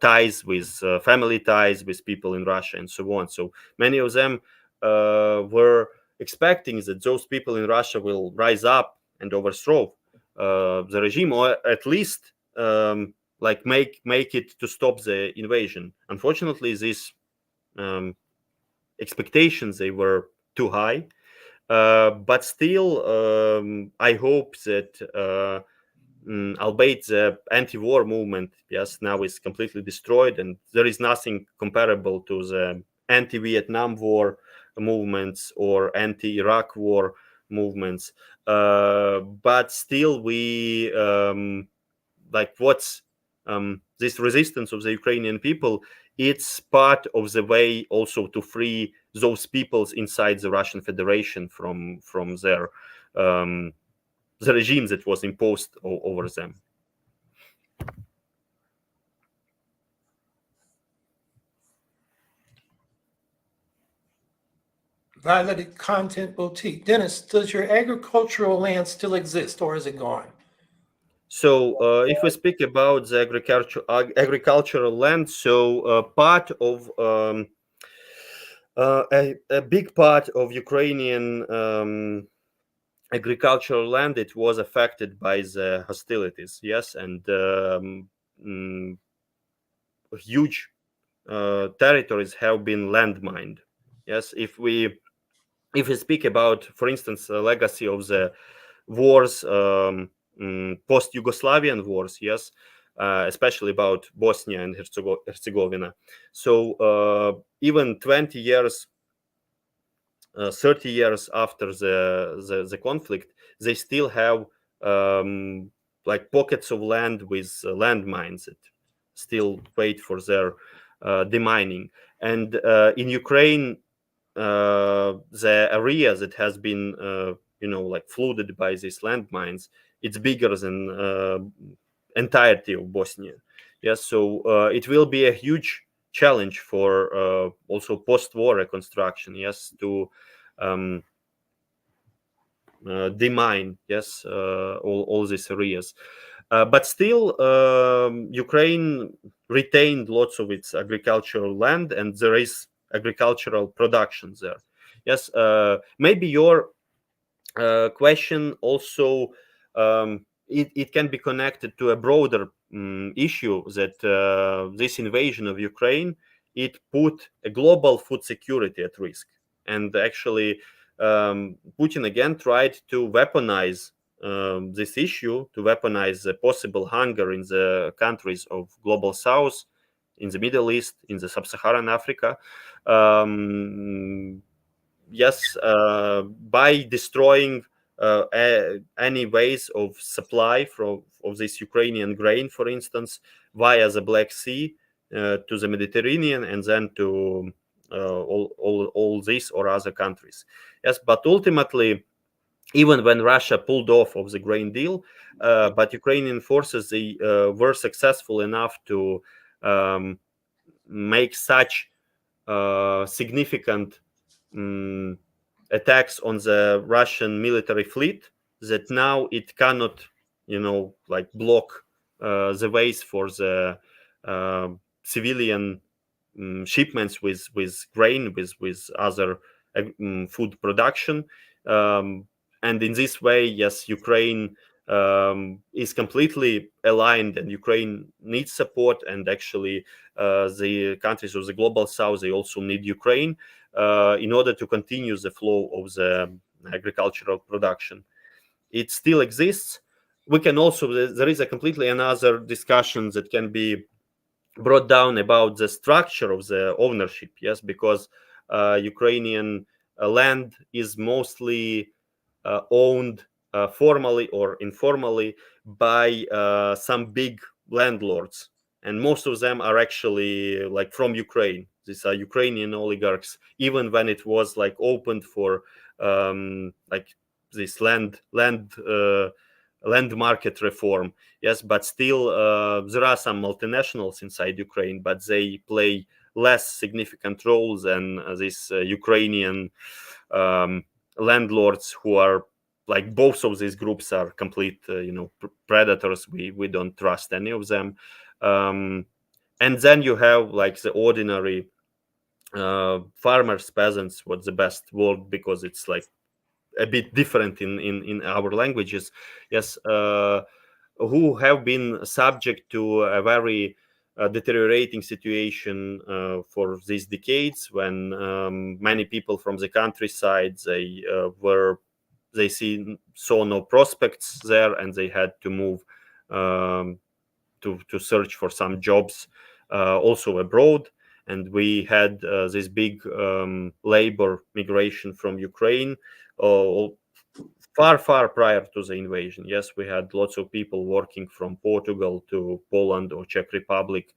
ties with family ties with people in Russia and so on. So many of them were expecting that those people in Russia will rise up and overthrow the regime, or at least like make it to stop the invasion. Unfortunately, these expectations, they were too high. But still, I hope that albeit the anti-war movement, yes, now is completely destroyed, and there is nothing comparable to the anti-Vietnam War movements or anti-Iraq War movements. But still, we like what's this resistance of the Ukrainian people. It's part of the way also to free those peoples inside the Russian Federation from their the regime that was imposed over them. Violeted Content Boutique. Denys, does your agricultural land still exist, or is it gone? So if we speak about the agricultural land, so part of a big part of Ukrainian agricultural land, it was affected by the hostilities. Yes, and huge territories have been landmined. Yes, if we speak about, for instance, the legacy of the wars, post-Yugoslavian wars, yes, especially about Bosnia and Herzegovina. So even 20 years, 30 years after the conflict, they still have like pockets of land with landmines that still wait for their demining. And in Ukraine, the area that has been like flooded by these landmines, it's bigger than entirety of Bosnia. Yes, so it will be a huge challenge for also post-war reconstruction. Yes, to demine, yes, all these areas. But still, Ukraine retained lots of its agricultural land, and there is agricultural production there. Yes, maybe your question also, it can be connected to a broader issue that this invasion of Ukraine, it put a global food security at risk. And actually, Putin again tried to weaponize this issue, to weaponize the possible hunger in the countries of global south, in the Middle East, in the sub-Saharan Africa. Yes, by destroying any ways of supply of this Ukrainian grain, for instance, via the Black Sea to the Mediterranean, and then to all these or other countries. Yes, but ultimately, even when Russia pulled off of the grain deal, but Ukrainian forces, they were successful enough to make such significant attacks on the Russian military fleet that now it cannot, like block the ways for the civilian shipments with grain, with other food production. And in this way, yes, Ukraine is completely aligned, and Ukraine needs support. And actually, the countries of the global south, they also need Ukraine in order to continue the flow of the agricultural production. It still exists. We can also, there is a completely another discussion that can be brought down about the structure of the ownership. Yes, because Ukrainian land is mostly owned formally or informally by some big landlords, and most of them are actually like from Ukraine. These are Ukrainian oligarchs, even when it was like opened for like this land market reform. Yes, but still there are some multinationals inside Ukraine, but they play less significant roles than these Ukrainian landlords, who are like, both of these groups are complete predators. We don't trust any of them. And then you have like the ordinary farmers, peasants, what's the best word, because it's like a bit different in our languages. Yes, who have been subject to a very deteriorating situation for these decades, when many people from the countryside, they saw no prospects there, and they had to move to search for some jobs also abroad. And we had this big labor migration from Ukraine far prior to the invasion. Yes, we had lots of people working from Portugal to Poland or Czech Republic.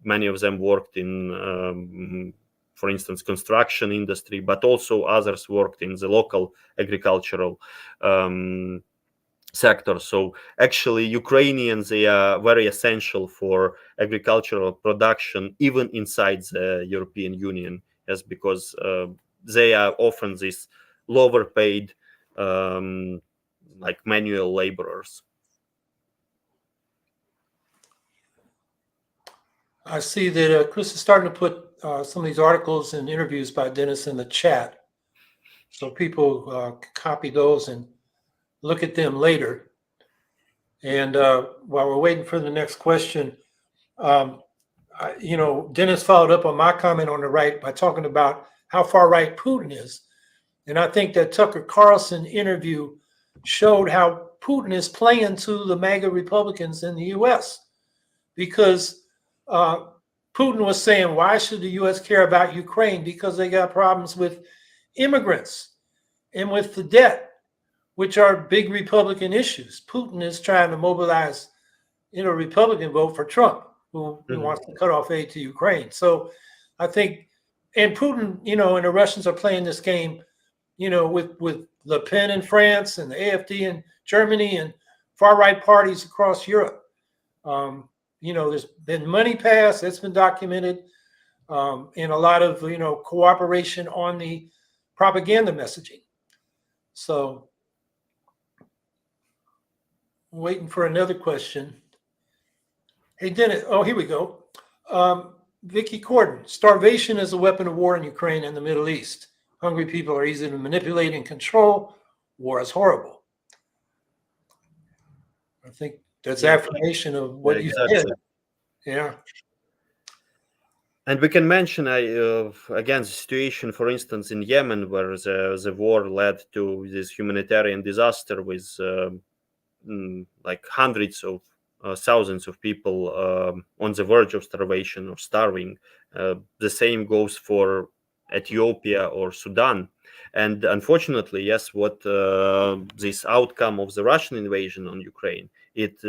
Many of them worked in for instance, construction industry, but also others worked in the local agricultural sector. So actually, Ukrainians, they are very essential for agricultural production, even inside the European Union, yes, because they are often these lower paid, like manual laborers. I see that Chris is starting to put some of these articles and interviews by Denys in the chat, so people copy those and look at them later. And while we're waiting for the next question, Denys followed up on my comment on the right by talking about how far right Putin is. And I think that Tucker Carlson interview showed how Putin is playing to the MAGA Republicans in the U.S. because Putin was saying, why should the U.S. care about Ukraine? Because they got problems with immigrants and with the debt, which are big Republican issues. Putin is trying to mobilize, Republican vote for Trump, who wants to cut off aid to Ukraine. So I think, and Putin, and the Russians are playing this game, with Le Pen in France and the AfD in Germany and far-right parties across Europe. There's been money passed, that's been documented, and a lot of, cooperation on the propaganda messaging. So waiting for another question. Hey, Denys, here we go. Vicky Corden, starvation is a weapon of war in Ukraine and the Middle East. Hungry people are easy to manipulate and control. War is horrible. I think that's affirmation of what you said. Yeah. And we can mention, again, the situation, for instance, in Yemen, where the war led to this humanitarian disaster with like hundreds of thousands of people on the verge of starvation or starving. The same goes for Ethiopia or Sudan. And unfortunately, yes, what this outcome of the Russian invasion on Ukraine, it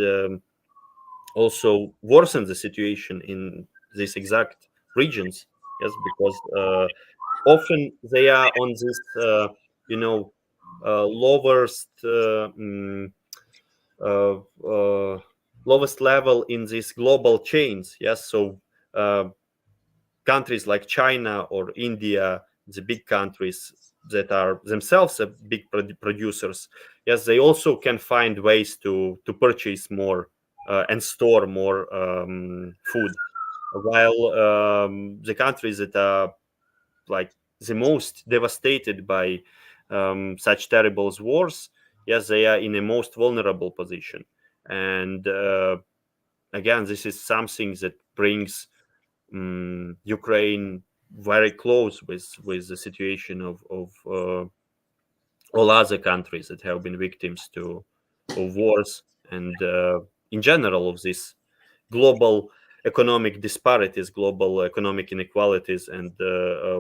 also worsen the situation in these exact regions. Yes, because often they are on this, you know, lowest, uh, uh, lowest level in these global chains. Yes, so uh, countries like China or India, the big countries that are themselves big producers, yes, they also can find ways to purchase more and store more food, while the countries that are like the most devastated by such terrible wars, yes, they are in a most vulnerable position. And again, this is something that brings Ukraine very close with the situation of all other countries that have been victims to of wars, and in general of this global economic disparities, global economic inequalities, and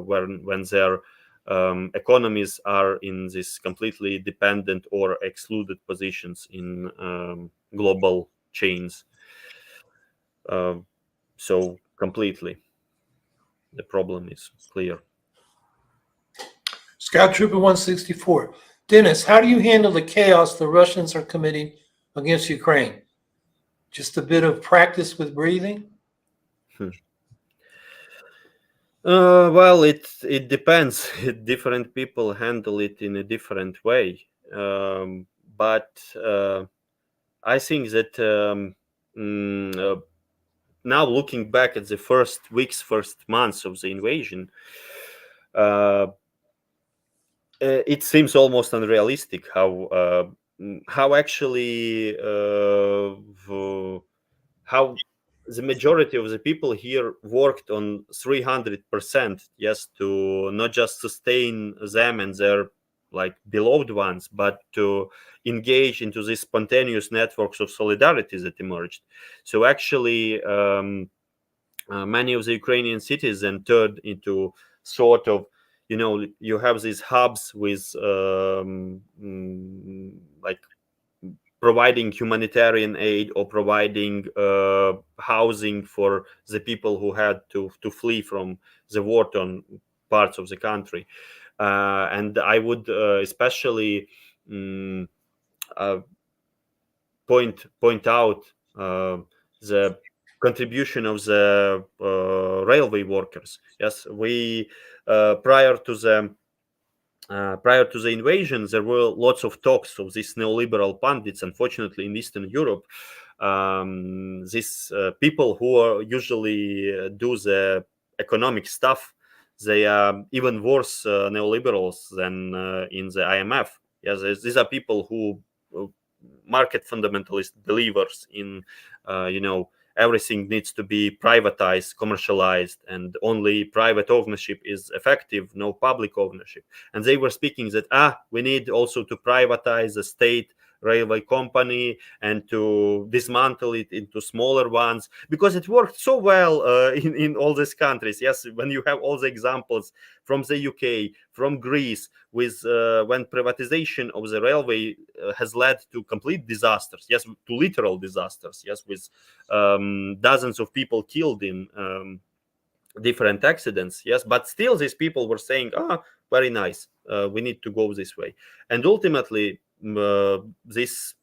when their economies are in this completely dependent or excluded positions in global chains. So completely, the problem is clear. Scout Trooper 164. Denys, how do you handle the chaos the Russians are committing against Ukraine? Just a bit of practice with breathing? Well, it depends. Different people handle it in a different way. But I think that now looking back at the first weeks, first months of the invasion, uh, it seems almost unrealistic how actually how the majority of the people here worked on 300%, yes, to not just sustain them and their like beloved ones, but to engage into these spontaneous networks of solidarity that emerged. So actually many of the Ukrainian cities then turned into sort of, you have these hubs with like providing humanitarian aid or providing housing for the people who had to flee from the war-torn parts of the country. And I would especially um, uh, point out the contribution of the railway workers. Yes, we prior to the invasion, there were lots of talks of these neoliberal pundits. Unfortunately, in Eastern Europe, these people who are usually do the economic stuff, they are even worse neoliberals than in the IMF. Yes, these are people who market fundamentalist believers in, everything needs to be privatized, commercialized, and only private ownership is effective, no public ownership. And they were speaking that we need also to privatize the state railway company and to dismantle it into smaller ones, because it worked so well in all these countries. Yes, when you have all the examples from the UK, from Greece, with when privatization of the railway has led to complete disasters, yes, to literal disasters, yes, with dozens of people killed in different accidents, yes, but still these people were saying, very nice, we need to go this way. And ultimately this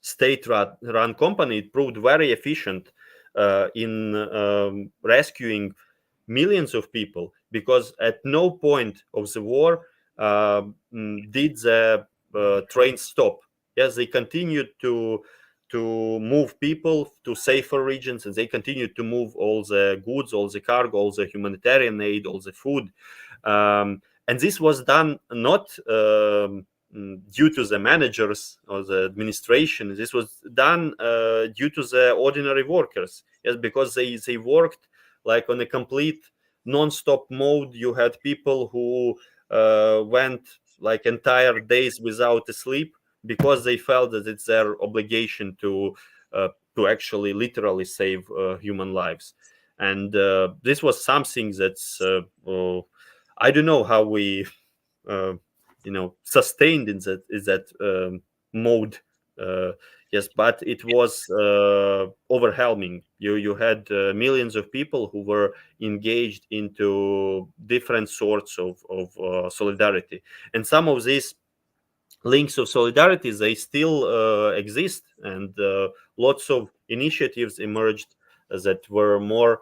state-run company proved very efficient in rescuing millions of people, because at no point of the war did the train stop. Yes, they continued to move people to safer regions, and they continued to move all the goods, all the cargo, all the humanitarian aid, all the food. And this was done not due to the managers or the administration. This was done due to the ordinary workers. Yes, because they worked like on a complete non-stop mode. You had people who went like entire days without a sleep, because they felt that it's their obligation to actually literally save human lives. And this was something that's I don't know how we sustained in that mode. Yes, but it was overwhelming. You had millions of people who were engaged into different sorts of solidarity, and some of these links of solidarity, they still exist, and lots of initiatives emerged that were more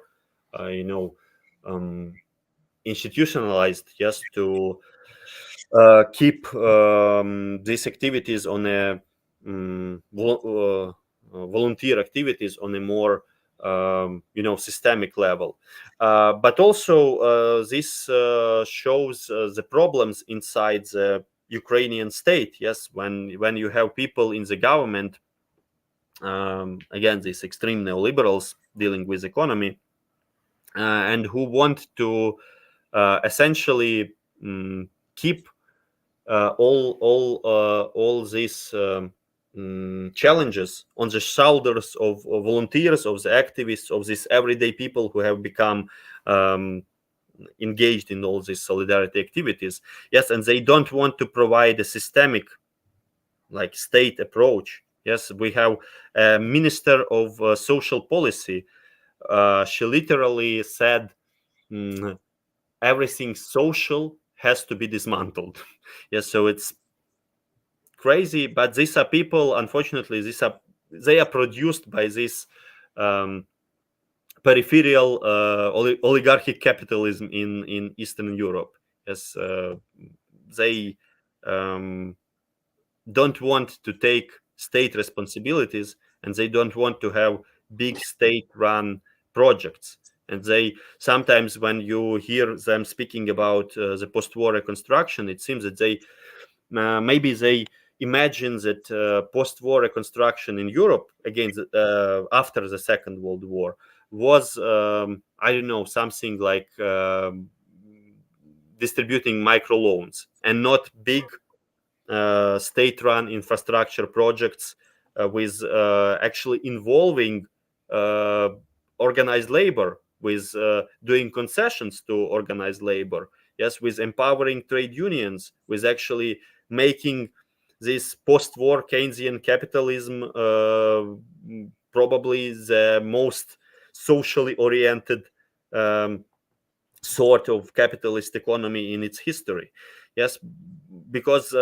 institutionalized, yes, to keep these activities on a volunteer activities on a more systemic level. But also this shows the problems inside the Ukrainian state. Yes, when you have people in the government, again, these extreme neoliberals dealing with economy, and who want to essentially keep all these challenges on the shoulders of volunteers, of the activists, of these everyday people who have become engaged in all these solidarity activities. Yes, and they don't want to provide a systemic, like, state approach. Yes, we have a minister of social policy. She literally said, everything social has to be dismantled. Yes, so it's crazy, but these are people, unfortunately, they are produced by this peripheral oligarchic capitalism in Eastern Europe. Yes, they don't want to take state responsibilities, and they don't want to have big state-run projects. And they sometimes, when you hear them speaking about the post-war reconstruction, it seems that they maybe they imagine that post-war reconstruction in Europe, again, after the Second World War, was I don't know, something like distributing microloans and not big state-run infrastructure projects with actually involving organized labor, with doing concessions to organized labor, yes, with empowering trade unions, with actually making this post-war Keynesian capitalism probably the most socially oriented sort of capitalist economy in its history. Yes, because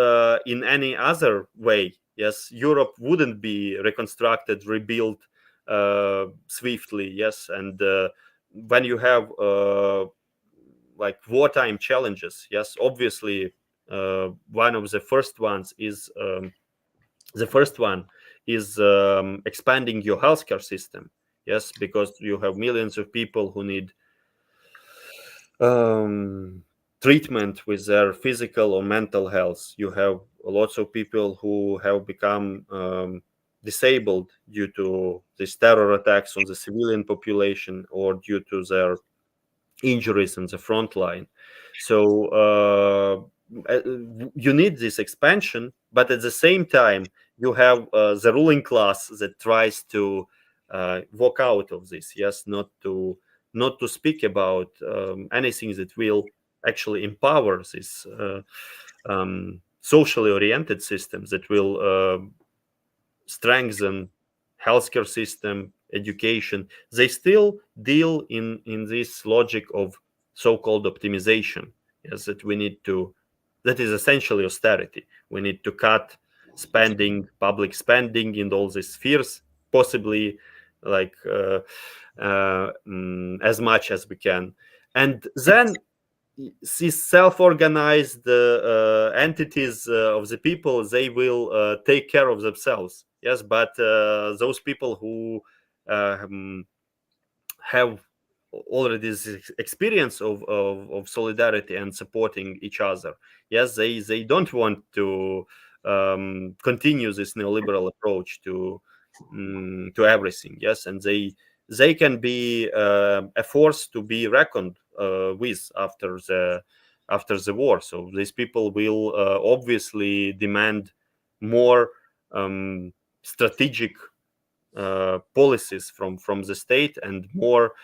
in any other way, yes, Europe wouldn't be reconstructed, rebuilt swiftly. Yes, and when you have like wartime challenges, yes, obviously one of the first ones is expanding your healthcare system. Yes, because you have millions of people who need treatment with their physical or mental health. You have lots of people who have become disabled due to these terror attacks on the civilian population or due to their injuries in the front line. So you need this expansion, but at the same time, you have the ruling class that tries to walk out of this. Yes, not to speak about anything that will actually empower these socially oriented systems that will strengthen healthcare system, education. They still deal in this logic of so-called optimization. Yes, that is essentially austerity. We need to cut spending, public spending in all these spheres, possibly like as much as we can. And then these self-organized entities of the people, they will take care of themselves. Yes, but those people who have already this experience of solidarity and supporting each other, yes, they don't want to continue this neoliberal approach to everything. Yes, and they can be a force to be reckoned with after the war. So these people will obviously demand more strategic policies from the state, and more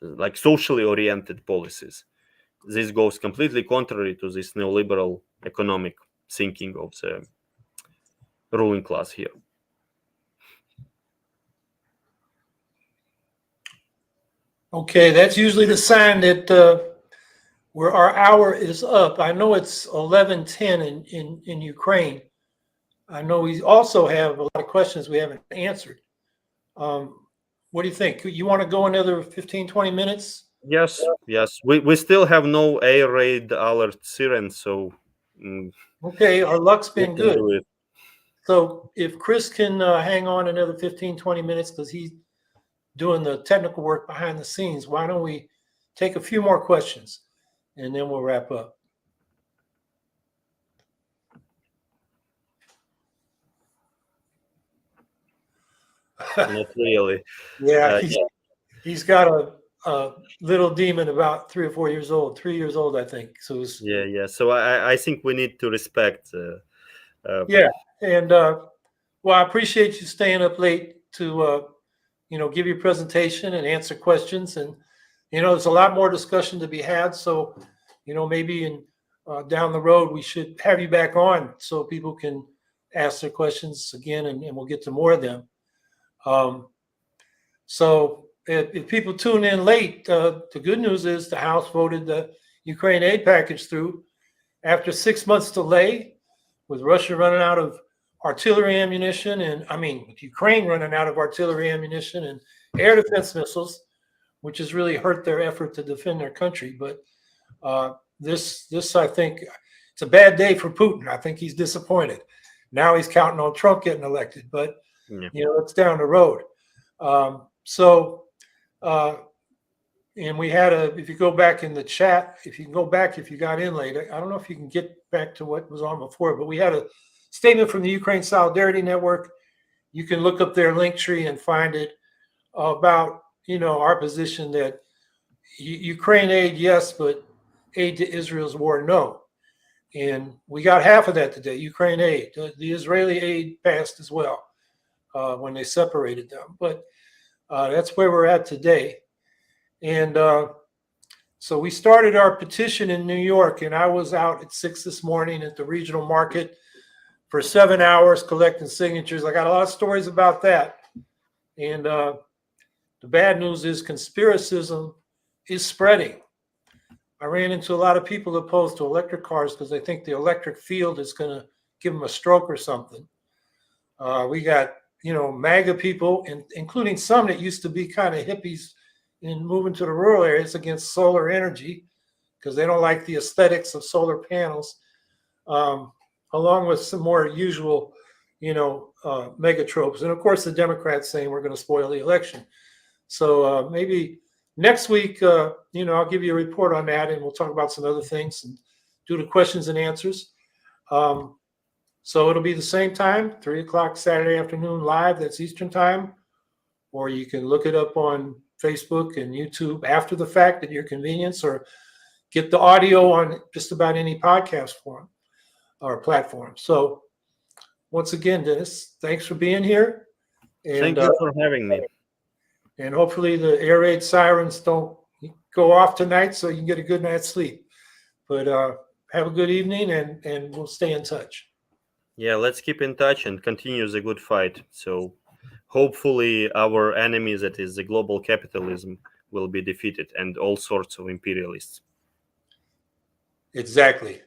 like socially oriented policies. This goes completely contrary to this neoliberal economic thinking ruling class here. Okay, that's usually the sign that where our hour is up. I know it's 11:10 in Ukraine. I know we also have a lot of questions we haven't answered. What do you think? You want to go another 15, 20 minutes? Yes, yes. We still have no air raid alert siren, so Okay, our luck's we been can good. do it. So if Chris can hang on another 15, 20 minutes because he's doing the technical work behind the scenes, why don't we take a few more questions and then we'll wrap up. Not really. Yeah, he's got a little demon about 3 or 4 years old, 3 years old, I think. So it's, Yeah. So I think we need to respect. yeah, and well, I appreciate you staying up late to give your presentation and answer questions. And there's a lot more discussion to be had. So maybe in down the road we should have you back on so people can ask their questions again, and we'll get to more of them. So if people tune in late, the good news is the House voted the Ukraine aid package through after 6 months delay, with Russia running out of artillery ammunition, and with Ukraine running out of artillery ammunition and air defense missiles, which has really hurt their effort to defend their country. But this I think it's a bad day for Putin. I think he's disappointed. Now he's counting on Trump getting elected, but it's down the road. And we had if you go back in the chat, if you got in late, I don't know if you can get back to what was on before, but we had a statement from the Ukraine Solidarity Network. You can look up their link tree and find it about, our position that Ukraine aid, yes, but aid to Israel's war, no. And we got half of that today, Ukraine aid. The Israeli aid passed as well when they separated them. But that's where we're at today. And so we started our petition in New York, and I was out at 6 this morning at the regional market for 7 hours collecting signatures. I got a lot of stories about that. And the bad news is conspiracism is spreading. I ran into a lot of people opposed to electric cars because they think the electric field is going to give them a stroke or something. We got, MAGA people, including some that used to be kind of hippies in moving to the rural areas against solar energy because they don't like the aesthetics of solar panels, along with some more usual, megatropes. And of course, the Democrats saying we're going to spoil the election. So maybe next week, I'll give you a report on that, and we'll talk about some other things and do the questions and answers. So it'll be the same time, 3 o'clock Saturday afternoon live. That's Eastern time. Or you can look it up on Facebook and YouTube after the fact at your convenience, or get the audio on just about any podcast forum or platform. So once again, Denys, thanks for being here. And, thank you for having me. And hopefully the air raid sirens don't go off tonight so you can get a good night's sleep. But have a good evening, and we'll stay in touch. Yeah, let's keep in touch and continue the good fight. So hopefully our enemy, that is the global capitalism, will be defeated, and all sorts of imperialists. Exactly.